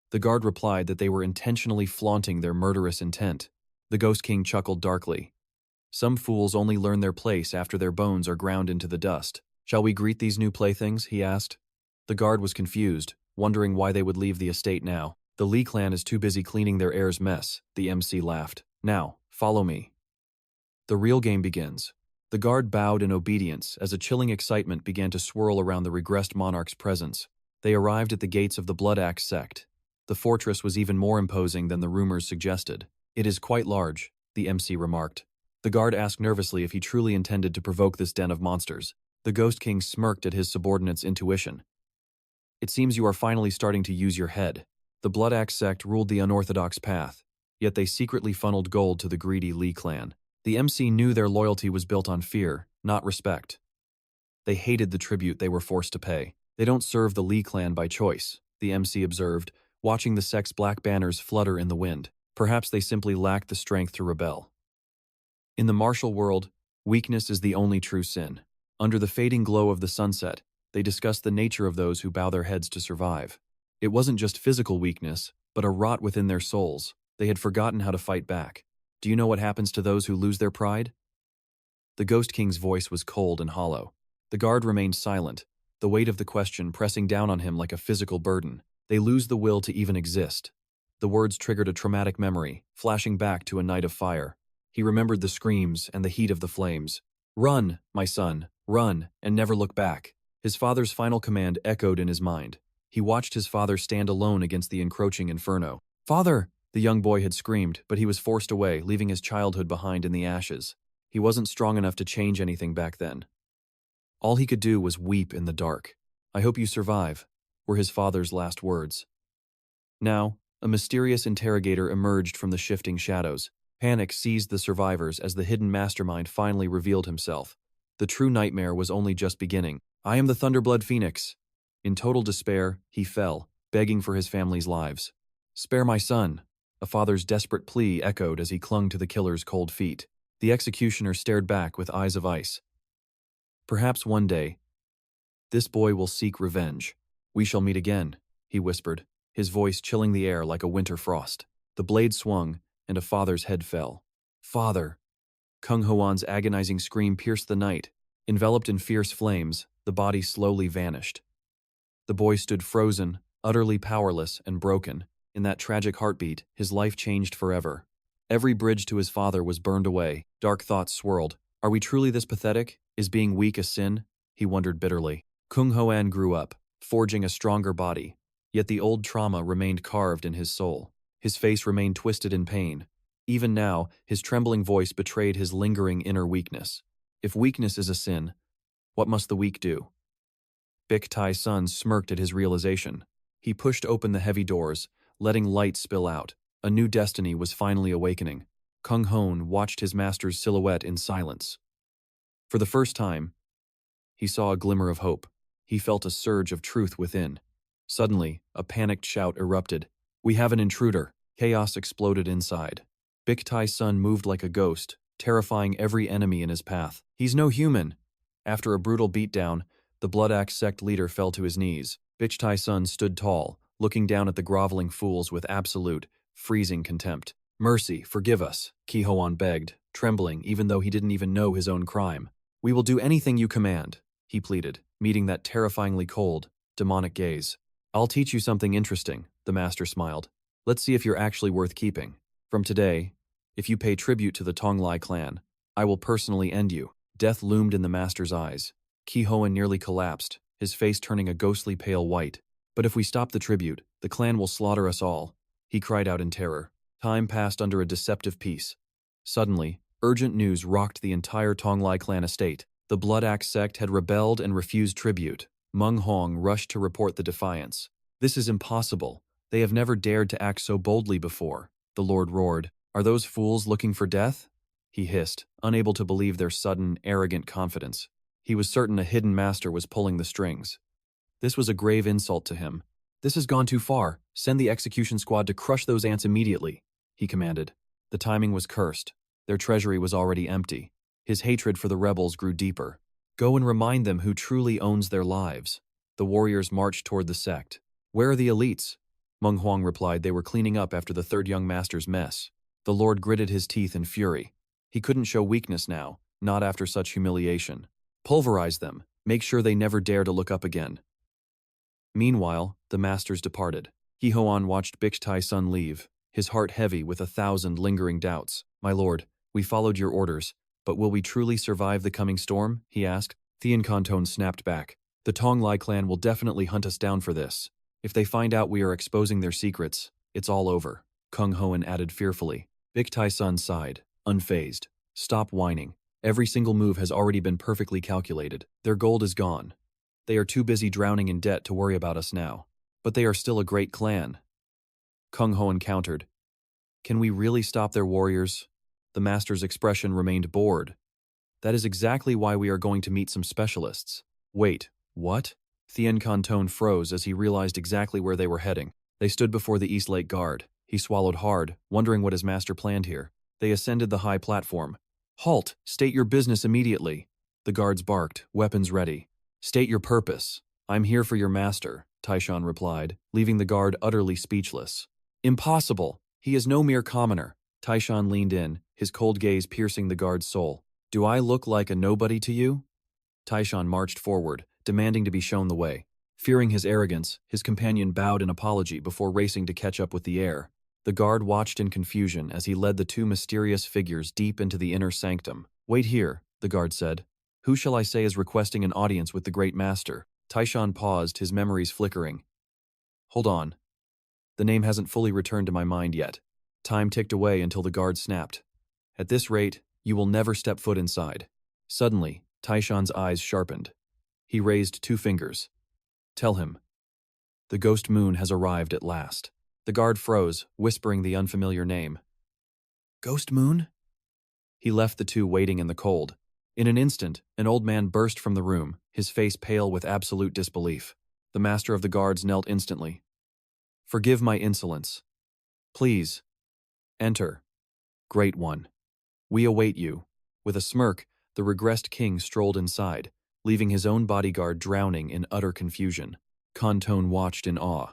The guard replied that they were intentionally flaunting their murderous intent. The Ghost King chuckled darkly. "Some fools only learn their place after their bones are ground into the dust. Shall we greet these new playthings?" he asked. The guard was confused, wondering why they would leave the estate now. "The Lee clan is too busy cleaning their heir's mess," the MC laughed. "Now, follow me." The real game begins. The guard bowed in obedience as a chilling excitement began to swirl around the regressed monarch's presence. They arrived at the gates of the Blood Axe sect. The fortress was even more imposing than the rumors suggested. "It is quite large," the MC remarked. The guard asked nervously if he truly intended to provoke this den of monsters. The Ghost King smirked at his subordinate's intuition. "It seems you are finally starting to use your head." The Blood Axe sect ruled the unorthodox path, yet they secretly funneled gold to the greedy Lee clan. The MC knew their loyalty was built on fear, not respect. They hated the tribute they were forced to pay. "They don't serve the Lee clan by choice," the MC observed, watching the sect's black banners flutter in the wind. "Perhaps they simply lacked the strength to rebel." In the martial world, weakness is the only true sin. Under the fading glow of the sunset, they discussed the nature of those who bow their heads to survive. It wasn't just physical weakness, but a rot within their souls. They had forgotten how to fight back. "Do you know what happens to those who lose their pride?" The Ghost King's voice was cold and hollow. The guard remained silent, the weight of the question pressing down on him like a physical burden. "They lose the will to even exist." The words triggered a traumatic memory, flashing back to a night of fire. He remembered the screams and the heat of the flames. "Run, my son, run, and never look back." His father's final command echoed in his mind. He watched his father stand alone against the encroaching inferno. "Father!" The young boy had screamed, but he was forced away, leaving his childhood behind in the ashes. He wasn't strong enough to change anything back then. All he could do was weep in the dark. "I hope you survive," were his father's last words. Now, a mysterious interrogator emerged from the shifting shadows. Panic seized the survivors as the hidden mastermind finally revealed himself. The true nightmare was only just beginning. "I am the Thunderblood Phoenix." In total despair, he fell, begging for his family's lives. "Spare my son." A father's desperate plea echoed as he clung to the killer's cold feet. The executioner stared back with eyes of ice. "Perhaps one day, this boy will seek revenge. We shall meet again," he whispered, his voice chilling the air like a winter frost. The blade swung, and a father's head fell. "Father!" Kung Hoan's agonizing scream pierced the night. Enveloped in fierce flames, the body slowly vanished. The boy stood frozen, utterly powerless and broken. In that tragic heartbeat, his life changed forever. Every bridge to his father was burned away. Dark thoughts swirled. Are we truly this pathetic? Is being weak a sin? He wondered bitterly. Kung Hoan grew up, forging a stronger body. Yet the old trauma remained carved in his soul. His face remained twisted in pain. Even now, his trembling voice betrayed his lingering inner weakness. If weakness is a sin, what must the weak do? Bik Tai's son smirked at his realization. He pushed open the heavy doors, letting light spill out. A new destiny was finally awakening. Kung Hoan watched his master's silhouette in silence. For the first time, he saw a glimmer of hope. He felt a surge of truth within. Suddenly, a panicked shout erupted. "We have an intruder!" Chaos exploded inside. Bik Tai's son moved like a ghost, terrifying every enemy in his path. "He's no human!" After a brutal beatdown, the Blood Axe sect leader fell to his knees. Bik Tai's son stood tall, looking down at the groveling fools with absolute, freezing contempt. "Mercy, forgive us," Ki Hoan begged, trembling even though he didn't even know his own crime. "We will do anything you command," he pleaded, meeting that terrifyingly cold, demonic gaze. "I'll teach you something interesting," the master smiled. "Let's see if you're actually worth keeping. From today, if you pay tribute to the Tonglai clan, I will personally end you." Death loomed in the master's eyes. Ki Hoan nearly collapsed, his face turning a ghostly pale white. "But if we stop the tribute, the clan will slaughter us all," he cried out in terror. Time passed under a deceptive peace. Suddenly, urgent news rocked the entire Tonglai clan estate. The Blood Axe sect had rebelled and refused tribute. Meng Hong rushed to report the defiance. "This is impossible. They have never dared to act so boldly before," the lord roared. Are those fools looking for death? He hissed, unable to believe their sudden, arrogant confidence. He was certain a hidden master was pulling the strings. This was a grave insult to him. This has gone too far. Send the execution squad to crush those ants immediately, he commanded. The timing was cursed. Their treasury was already empty. His hatred for the rebels grew deeper. Go and remind them who truly owns their lives. The warriors marched toward the sect. Where are the elites? Meng Huang replied they were cleaning up after the third young master's mess. The lord gritted his teeth in fury. He couldn't show weakness now, not after such humiliation. Pulverize them. Make sure they never dare to look up again. Meanwhile, the masters departed. He Hoan watched Bix Tai Sun leave, his heart heavy with 1,000 lingering doubts. My lord, we followed your orders, but will we truly survive the coming storm? He asked. Thean Kanton snapped back. The Tong Lai clan will definitely hunt us down for this. If they find out we are exposing their secrets, it's all over. Kung Hoan added fearfully. Bix Tai Sun sighed, unfazed. Stop whining. Every single move has already been perfectly calculated. Their gold is gone. They are too busy drowning in debt to worry about us now. But they are still a great clan. Kung Hoan countered. Can we really stop their warriors? The master's expression remained bored. That is exactly why we are going to meet some specialists. Wait, what? Thean Kanton froze as he realized exactly where they were heading. They stood before the East Lake Guard. He swallowed hard, wondering what his master planned here. They ascended the high platform. Halt! State your business immediately. The guards barked, weapons ready. State your purpose. I'm here for your master, Taishan replied, leaving the guard utterly speechless. Impossible! He is no mere commoner. Taishan leaned in, his cold gaze piercing the guard's soul. Do I look like a nobody to you? Taishan marched forward, demanding to be shown the way. Fearing his arrogance, his companion bowed in apology before racing to catch up with the heir. The guard watched in confusion as he led the two mysterious figures deep into the inner sanctum. Wait here, the guard said. Who shall I say is requesting an audience with the great master? Taishan paused, his memories flickering. Hold on. The name hasn't fully returned to my mind yet. Time ticked away until the guard snapped. At this rate, you will never step foot inside. Suddenly, Taishan's eyes sharpened. He raised 2 fingers. Tell him. The ghost moon has arrived at last. The guard froze, whispering the unfamiliar name. Ghost moon? He left the two waiting in the cold. In an instant, an old man burst from the room, his face pale with absolute disbelief. The master of the guards knelt instantly. Forgive my insolence. Please. Enter. Great one. We await you. With a smirk, the regressed king strolled inside, leaving his own bodyguard drowning in utter confusion. Kanton watched in awe.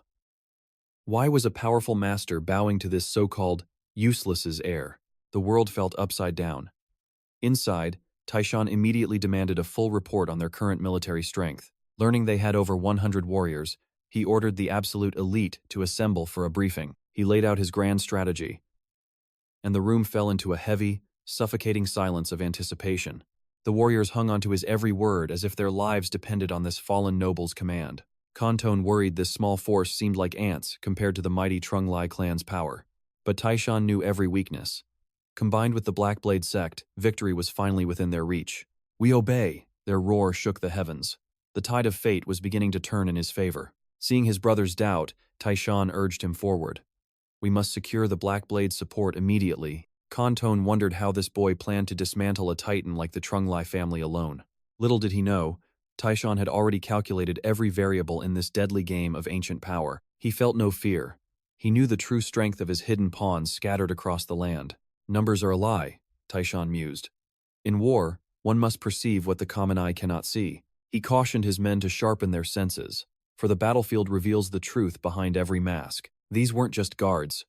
Why was a powerful master bowing to this so-called useless's heir? The world felt upside down. Inside, Taishan immediately demanded a full report on their current military strength. Learning they had over 100 warriors, he ordered the absolute elite to assemble for a briefing. He laid out his grand strategy, and the room fell into a heavy, suffocating silence of anticipation. The warriors hung onto his every word as if their lives depended on this fallen noble's command. Kanton worried this small force seemed like ants compared to the mighty Trung Lai clan's power. But Taishan knew every weakness. Combined with the Blackblade sect, victory was finally within their reach. We obey! Their roar shook the heavens. The tide of fate was beginning to turn in his favor. Seeing his brother's doubt, Taishan urged him forward. We must secure the Blackblade's support immediately. Kanton wondered how this boy planned to dismantle a titan like the Trung Lai family alone. Little did he know, Taishan had already calculated every variable in this deadly game of ancient power. He felt no fear. He knew the true strength of his hidden pawns scattered across the land. Numbers are a lie, Taishan mused. In war, one must perceive what the common eye cannot see. He cautioned his men to sharpen their senses, for the battlefield reveals the truth behind every mask. These weren't just guards.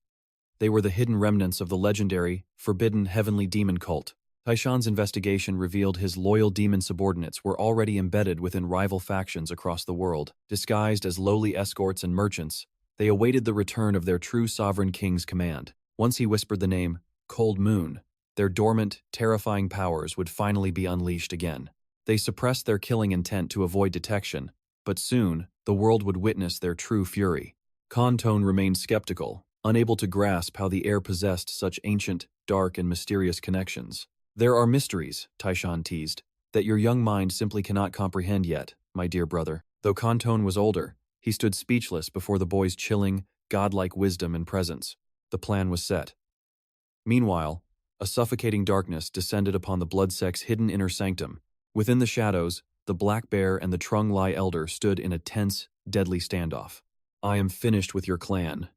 They were the hidden remnants of the legendary, forbidden heavenly demon cult. Taishan's investigation revealed his loyal demon subordinates were already embedded within rival factions across the world. Disguised as lowly escorts and merchants, they awaited the return of their true sovereign king's command. Once he whispered the name, Cold Moon, their dormant, terrifying powers would finally be unleashed again. They suppressed their killing intent to avoid detection, but soon, the world would witness their true fury. Kanton remained skeptical, unable to grasp how the heir possessed such ancient, dark, and mysterious connections. There are mysteries, Taishan teased, that your young mind simply cannot comprehend yet, my dear brother. Though Kanton was older, he stood speechless before the boy's chilling, godlike wisdom and presence. The plan was set. Meanwhile, a suffocating darkness descended upon the bloodseck's hidden inner sanctum. Within the shadows, the Black Bear and the Trung Lai Elder stood in a tense, deadly standoff. "I am finished with your clan."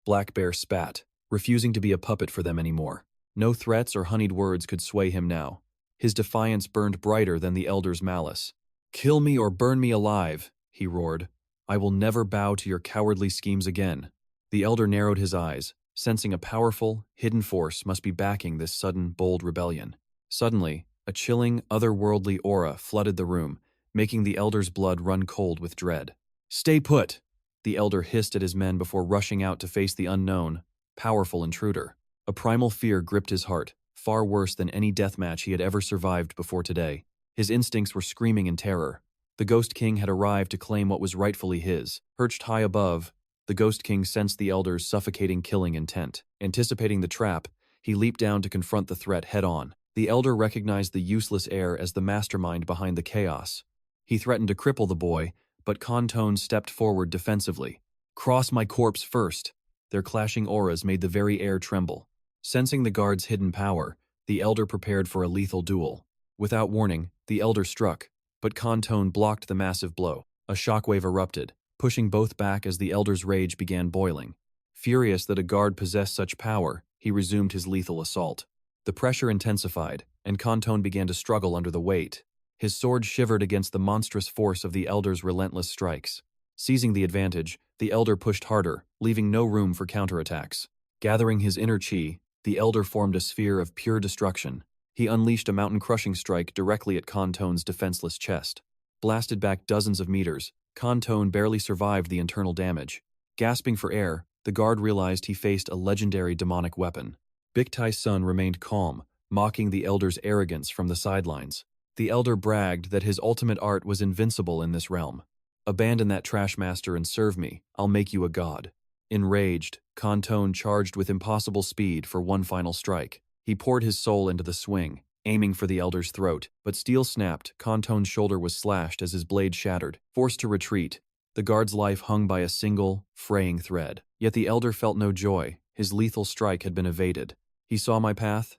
Black Bear spat, refusing to be a puppet for them anymore. No threats or honeyed words could sway him now. His defiance burned brighter than the Elder's malice. "Kill me or burn me alive," he roared. "I will never bow to your cowardly schemes again." The Elder narrowed his eyes, sensing a powerful, hidden force must be backing this sudden, bold rebellion. Suddenly, a chilling, otherworldly aura flooded the room, making the Elder's blood run cold with dread. "Stay put!" the Elder hissed at his men before rushing out to face the unknown, powerful intruder. A primal fear gripped his heart, far worse than any deathmatch he had ever survived before today. His instincts were screaming in terror. The Ghost King had arrived to claim what was rightfully his. Perched high above, the Ghost King sensed the Elder's suffocating killing intent. Anticipating the trap, he leaped down to confront the threat head-on. The Elder recognized the useless Heir as the mastermind behind the chaos. He threatened to cripple the boy, but Kantone stepped forward defensively. "Cross my corpse first." Their clashing auras made the very air tremble. Sensing the guard's hidden power, the Elder prepared for a lethal duel. Without warning, the Elder struck, but Kantone blocked the massive blow. A shockwave erupted, pushing both back as the Elder's rage began boiling. Furious that a guard possessed such power, he resumed his lethal assault. The pressure intensified, and Kantone began to struggle under the weight. His sword shivered against the monstrous force of the Elder's relentless strikes. Seizing the advantage, the Elder pushed harder, leaving no room for counterattacks. Gathering his inner chi, the Elder formed a sphere of pure destruction. He unleashed a mountain-crushing strike directly at Kantone's defenseless chest. Blasted back dozens of meters, Kantone barely survived the internal damage. Gasping for air, the guard realized he faced a legendary demonic weapon. Big Tai's son remained calm, mocking the Elder's arrogance from the sidelines. The Elder bragged that his ultimate art was invincible in this realm. "Abandon that trash master and serve me, I'll make you a god." Enraged, Kantone charged with impossible speed for one final strike. He poured his soul into the swing, aiming for the Elder's throat, but steel snapped. Kantone's shoulder was slashed as his blade shattered. Forced to retreat, the guard's life hung by a single, fraying thread. Yet the Elder felt no joy. His lethal strike had been evaded. "He saw my path?"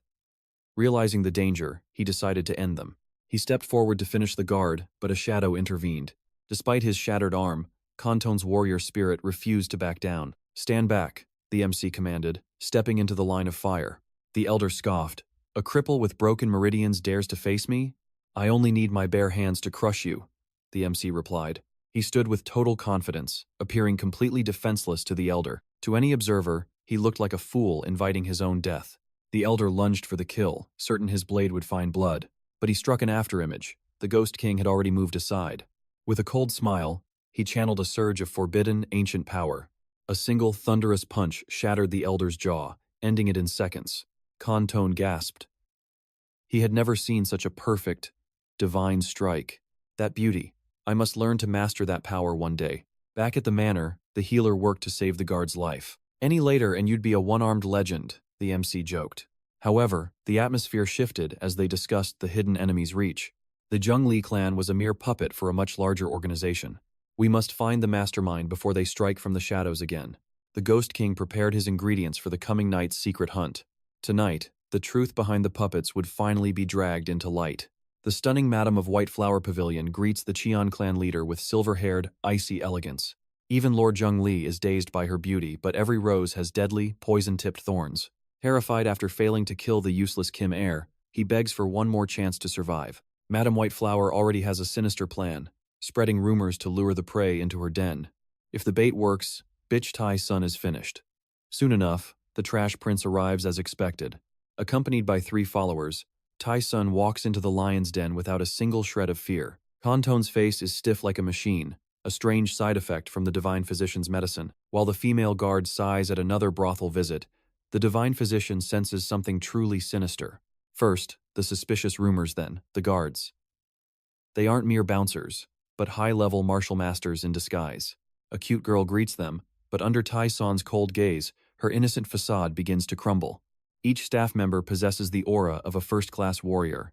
Realizing the danger, he decided to end them. He stepped forward to finish the guard, but a shadow intervened. Despite his shattered arm, Kantone's warrior spirit refused to back down. "Stand back," the MC commanded, stepping into the line of fire. The Elder scoffed. "A cripple with broken meridians dares to face me? I only need my bare hands to crush you," the MC replied. He stood with total confidence, appearing completely defenseless to the Elder. To any observer, he looked like a fool inviting his own death. The Elder lunged for the kill, certain his blade would find blood. But he struck an afterimage. The Ghost King had already moved aside. With a cold smile, he channeled a surge of forbidden, ancient power. A single thunderous punch shattered the Elder's jaw, ending it in seconds. Kantone gasped. He had never seen such a perfect, divine strike. That beauty. I must learn to master that power one day. Back at the manor, the healer worked to save the guard's life. "Any later and you'd be a one-armed legend," the MC joked. However, the atmosphere shifted as they discussed the hidden enemy's reach. The Zhongli clan was a mere puppet for a much larger organization. "We must find the mastermind before they strike from the shadows again." The Ghost King prepared his ingredients for the coming night's secret hunt. Tonight, the truth behind the puppets would finally be dragged into light. The stunning Madam of White Flower Pavilion greets the Qian clan leader with silver-haired, icy elegance. Even Lord Zhongli is dazed by her beauty, but every rose has deadly, poison-tipped thorns. Terrified after failing to kill the useless Kim Heir, he begs for one more chance to survive. Madam White Flower already has a sinister plan, spreading rumors to lure the prey into her den. If the bait works, Bitch Tai's son is finished. Soon enough, the Trash Prince arrives as expected. Accompanied by 3 followers, Tai's son walks into the lion's den without a single shred of fear. Kantone's face is stiff like a machine, a strange side effect from the Divine Physician's medicine. While the female guard sighs at another brothel visit, the Divine Physician senses something truly sinister. First, the suspicious rumors then, the guards. They aren't mere bouncers, but high-level martial masters in disguise. A cute girl greets them, but under Tai-san's cold gaze, her innocent facade begins to crumble. Each staff member possesses the aura of a first-class warrior.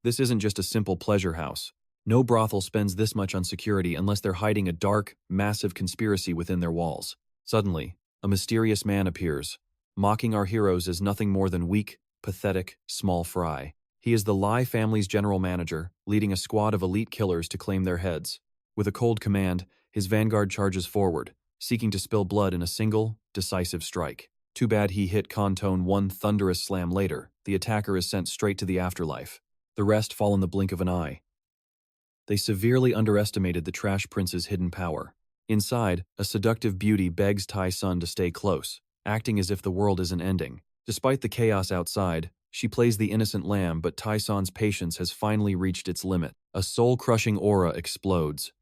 This isn't just a simple pleasure house. No brothel spends this much on security unless they're hiding a dark, massive conspiracy within their walls. Suddenly, a mysterious man appears, mocking our heroes as nothing more than weak, pathetic, small fry. He is the Lai family's general manager, leading a squad of elite killers to claim their heads. With a cold command, his vanguard charges forward, seeking to spill blood in a single, decisive strike. Too bad he hit Kanton one thunderous slam later. The attacker is sent straight to the afterlife. The rest fall in the blink of an eye. They severely underestimated the Trash Prince's hidden power. Inside, a seductive beauty begs Tai Sun to stay close, acting as if the world isn't ending. Despite the chaos outside, she plays the innocent lamb, but Tai Sun's patience has finally reached its limit. A soul-crushing aura explodes.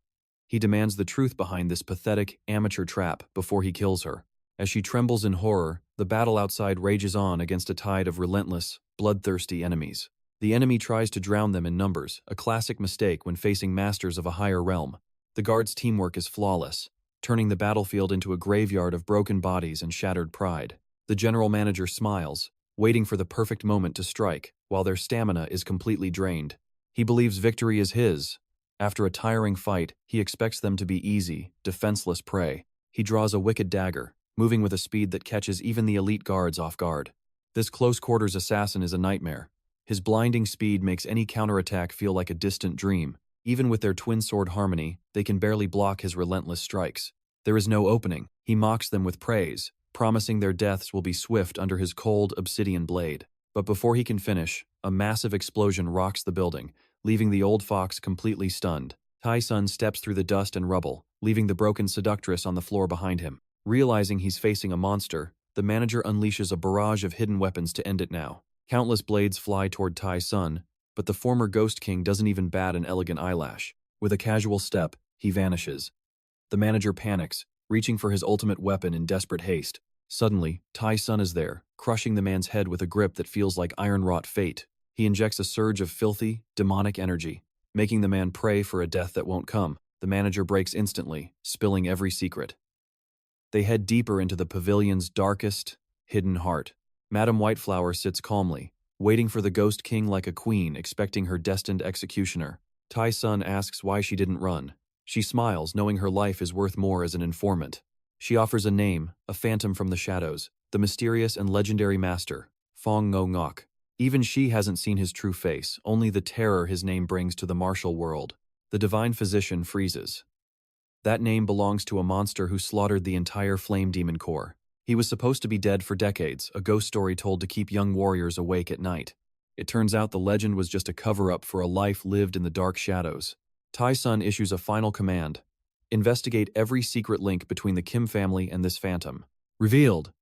He demands the truth behind this pathetic, amateur trap before he kills her. As she trembles in horror, the battle outside rages on against a tide of relentless, bloodthirsty enemies. The enemy tries to drown them in numbers, a classic mistake when facing masters of a higher realm. The guards' teamwork is flawless, turning the battlefield into a graveyard of broken bodies and shattered pride. The general manager smiles, waiting for the perfect moment to strike, while their stamina is completely drained. He believes victory is his. After a tiring fight, he expects them to be easy, defenseless prey. He draws a wicked dagger, moving with a speed that catches even the elite guards off guard. This close-quarters assassin is a nightmare. His blinding speed makes any counterattack feel like a distant dream. Even with their twin-sword harmony, they can barely block his relentless strikes. There is no opening. He mocks them with praise, promising their deaths will be swift under his cold, obsidian blade. But before he can finish, a massive explosion rocks the building, leaving the old fox completely stunned. Tai Sun steps through the dust and rubble, leaving the broken seductress on the floor behind him. Realizing he's facing a monster, the manager unleashes a barrage of hidden weapons to end it now. Countless blades fly toward Tai Sun, but the former Ghost King doesn't even bat an elegant eyelash. With a casual step, he vanishes. The manager panics, reaching for his ultimate weapon in desperate haste. Suddenly, Tai Sun is there, crushing the man's head with a grip that feels like iron-wrought fate. He injects a surge of filthy, demonic energy, making the man pray for a death that won't come. The manager breaks instantly, spilling every secret. They head deeper into the pavilion's darkest, hidden heart. Madame Whiteflower sits calmly, waiting for the Ghost King like a queen, expecting her destined executioner. Tai Sun asks why she didn't run. She smiles, knowing her life is worth more as an informant. She offers a name, a phantom from the shadows, the mysterious and legendary master, Fong Ngo Ngok. Even she hasn't seen his true face, only the terror his name brings to the martial world. The divine physician freezes. That name belongs to a monster who slaughtered the entire Flame Demon Corps. He was supposed to be dead for decades, a ghost story told to keep young warriors awake at night. It turns out the legend was just a cover-up for a life lived in the dark shadows. Tai Sun issues a final command. Investigate every secret link between the Kim family and this phantom. Revealed!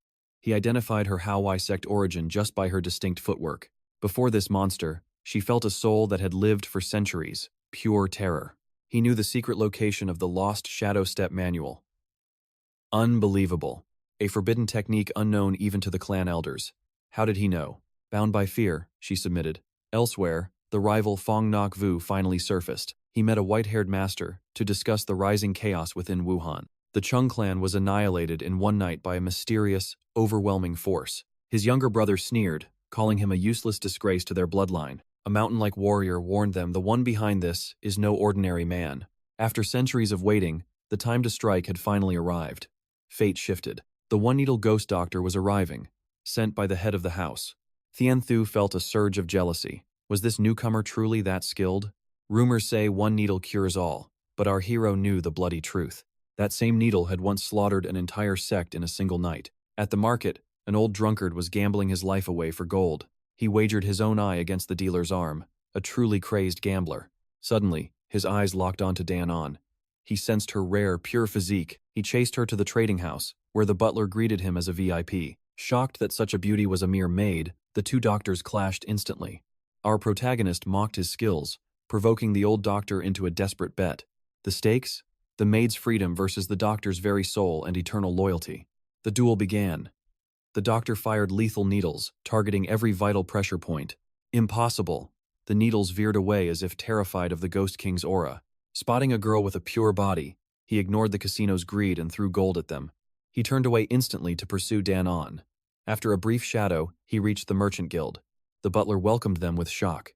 He identified her Hawaii sect origin just by her distinct footwork. Before this monster, she felt a soul that had lived for centuries, pure terror. He knew the secret location of the lost Shadow Step manual. Unbelievable. A forbidden technique unknown even to the clan elders. How did he know? Bound by fear, she submitted. Elsewhere, the rival Fong Nok Vu finally surfaced. He met a white-haired master to discuss the rising chaos within Wuhan. The Chung clan was annihilated in one night by a mysterious, overwhelming force. His younger brother sneered, calling him a useless disgrace to their bloodline. A mountain-like warrior warned them the one behind this is no ordinary man. After centuries of waiting, the time to strike had finally arrived. Fate shifted. The one-needle ghost doctor was arriving, sent by the head of the house. Thien Thu felt a surge of jealousy. Was this newcomer truly that skilled? Rumors say one needle cures all, but our hero knew the bloody truth. That same needle had once slaughtered an entire sect in a single night. At the market, an old drunkard was gambling his life away for gold. He wagered his own eye against the dealer's arm, a truly crazed gambler. Suddenly, his eyes locked onto Dan-On. He sensed her rare, pure physique. He chased her to the trading house, where the butler greeted him as a VIP. Shocked that such a beauty was a mere maid, the two doctors clashed instantly. Our protagonist mocked his skills, provoking the old doctor into a desperate bet. The stakes? The maid's freedom versus the doctor's very soul and eternal loyalty. The duel began. The doctor fired lethal needles, targeting every vital pressure point. Impossible. The needles veered away as if terrified of the Ghost King's aura. Spotting a girl with a pure body, he ignored the casino's greed and threw gold at them. He turned away instantly to pursue Dan-On. After a brief shadow, he reached the Merchant Guild. The butler welcomed them with shock.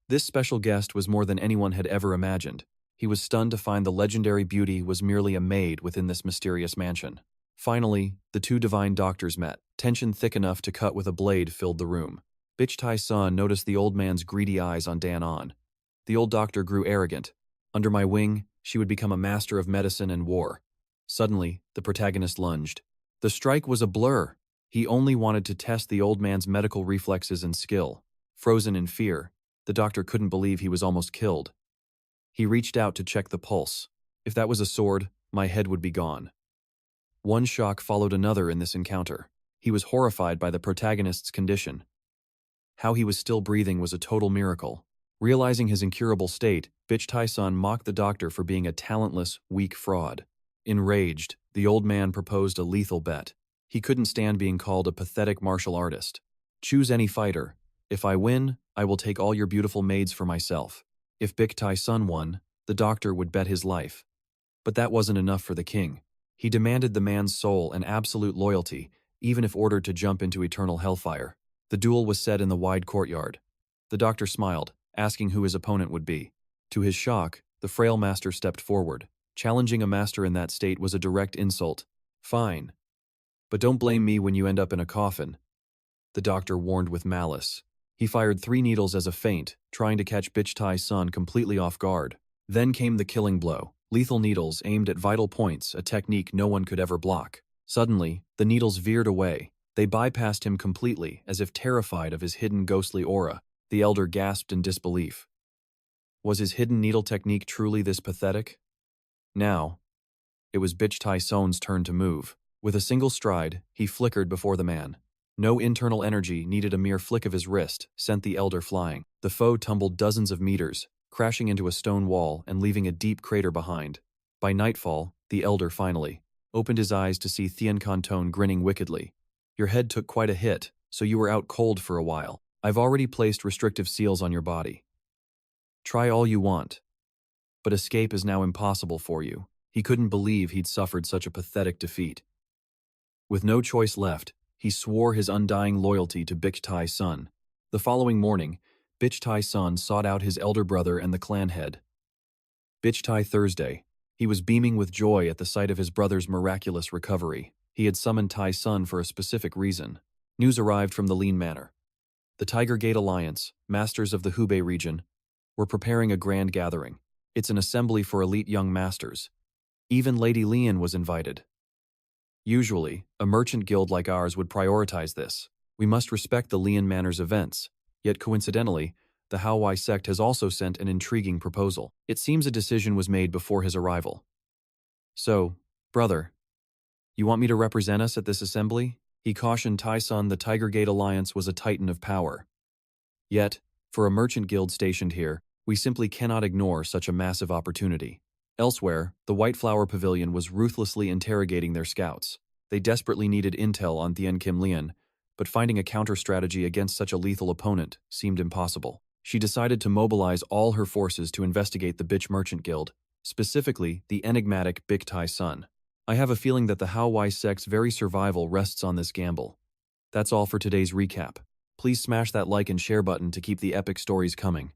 This special guest was more than anyone had ever imagined. He was stunned to find the legendary beauty was merely a maid within this mysterious mansion. Finally, the two divine doctors met. Tension thick enough to cut with a blade filled the room. Bitch Tai Sun noticed the old man's greedy eyes on Dan On. The old doctor grew arrogant. Under my wing, she would become a master of medicine and war. Suddenly, the protagonist lunged. The strike was a blur. He only wanted to test the old man's medical reflexes and skill. Frozen in fear, the doctor couldn't believe he was almost killed. He reached out to check the pulse. If that was a sword, my head would be gone. One shock followed another in this encounter. He was horrified by the protagonist's condition. How he was still breathing was a total miracle. Realizing his incurable state, Bitch Tai Sun mocked the doctor for being a talentless, weak fraud. Enraged, the old man proposed a lethal bet. He couldn't stand being called a pathetic martial artist. Choose any fighter. If I win, I will take all your beautiful maids for myself. If Bitch Tai Sun won, the doctor would bet his life. But that wasn't enough for the king. He demanded the man's soul and absolute loyalty, even if ordered to jump into eternal hellfire. The duel was set in the wide courtyard. The doctor smiled, asking who his opponent would be. To his shock, the frail master stepped forward. Challenging a master in that state was a direct insult. Fine. But don't blame me when you end up in a coffin. The doctor warned with malice. He fired 3 needles as a feint, trying to catch Bitch Tai Sun completely off guard. Then came the killing blow. Lethal needles aimed at vital points, a technique no one could ever block. Suddenly, the needles veered away. They bypassed him completely, as if terrified of his hidden ghostly aura. The elder gasped in disbelief. Was his hidden needle technique truly this pathetic? Now, it was Bitch Tai Sun's turn to move. With a single stride, he flickered before the man. No internal energy, needed a mere flick of his wrist, sent the elder flying. The foe tumbled dozens of meters, crashing into a stone wall and leaving a deep crater behind. By nightfall, the elder finally opened his eyes to see Thien Canton grinning wickedly. Your head took quite a hit, so you were out cold for a while. I've already placed restrictive seals on your body. Try all you want. But escape is now impossible for you. He couldn't believe he'd suffered such a pathetic defeat. With no choice left, he swore his undying loyalty to Bitch Tai Sun. The following morning, Bitch Tai Sun sought out his elder brother and the clan head. Bitch Tai Thursday. He was beaming with joy at the sight of his brother's miraculous recovery. He had summoned Tai Sun for a specific reason. News arrived from the Lean Manor. The Tiger Gate Alliance, masters of the Hubei region, were preparing a grand gathering. It's an assembly for elite young masters. Even Lady Lian was invited. Usually, a merchant guild like ours would prioritize this. We must respect the Lian Manor's events. Yet coincidentally, the Haowai sect has also sent an intriguing proposal. It seems a decision was made before his arrival. So, brother, you want me to represent us at this assembly? He cautioned Tai Sun the Tiger Gate Alliance was a titan of power. Yet, for a merchant guild stationed here, we simply cannot ignore such a massive opportunity. Elsewhere, the White Flower Pavilion was ruthlessly interrogating their scouts. They desperately needed intel on Thien Kim Lian, but finding a counter-strategy against such a lethal opponent seemed impossible. She decided to mobilize all her forces to investigate the Bitch Merchant Guild, specifically the enigmatic Bitch Tai Sun. I have a feeling that the Haowai sect's very survival rests on this gamble. That's all for today's recap. Please smash that like and share button to keep the epic stories coming.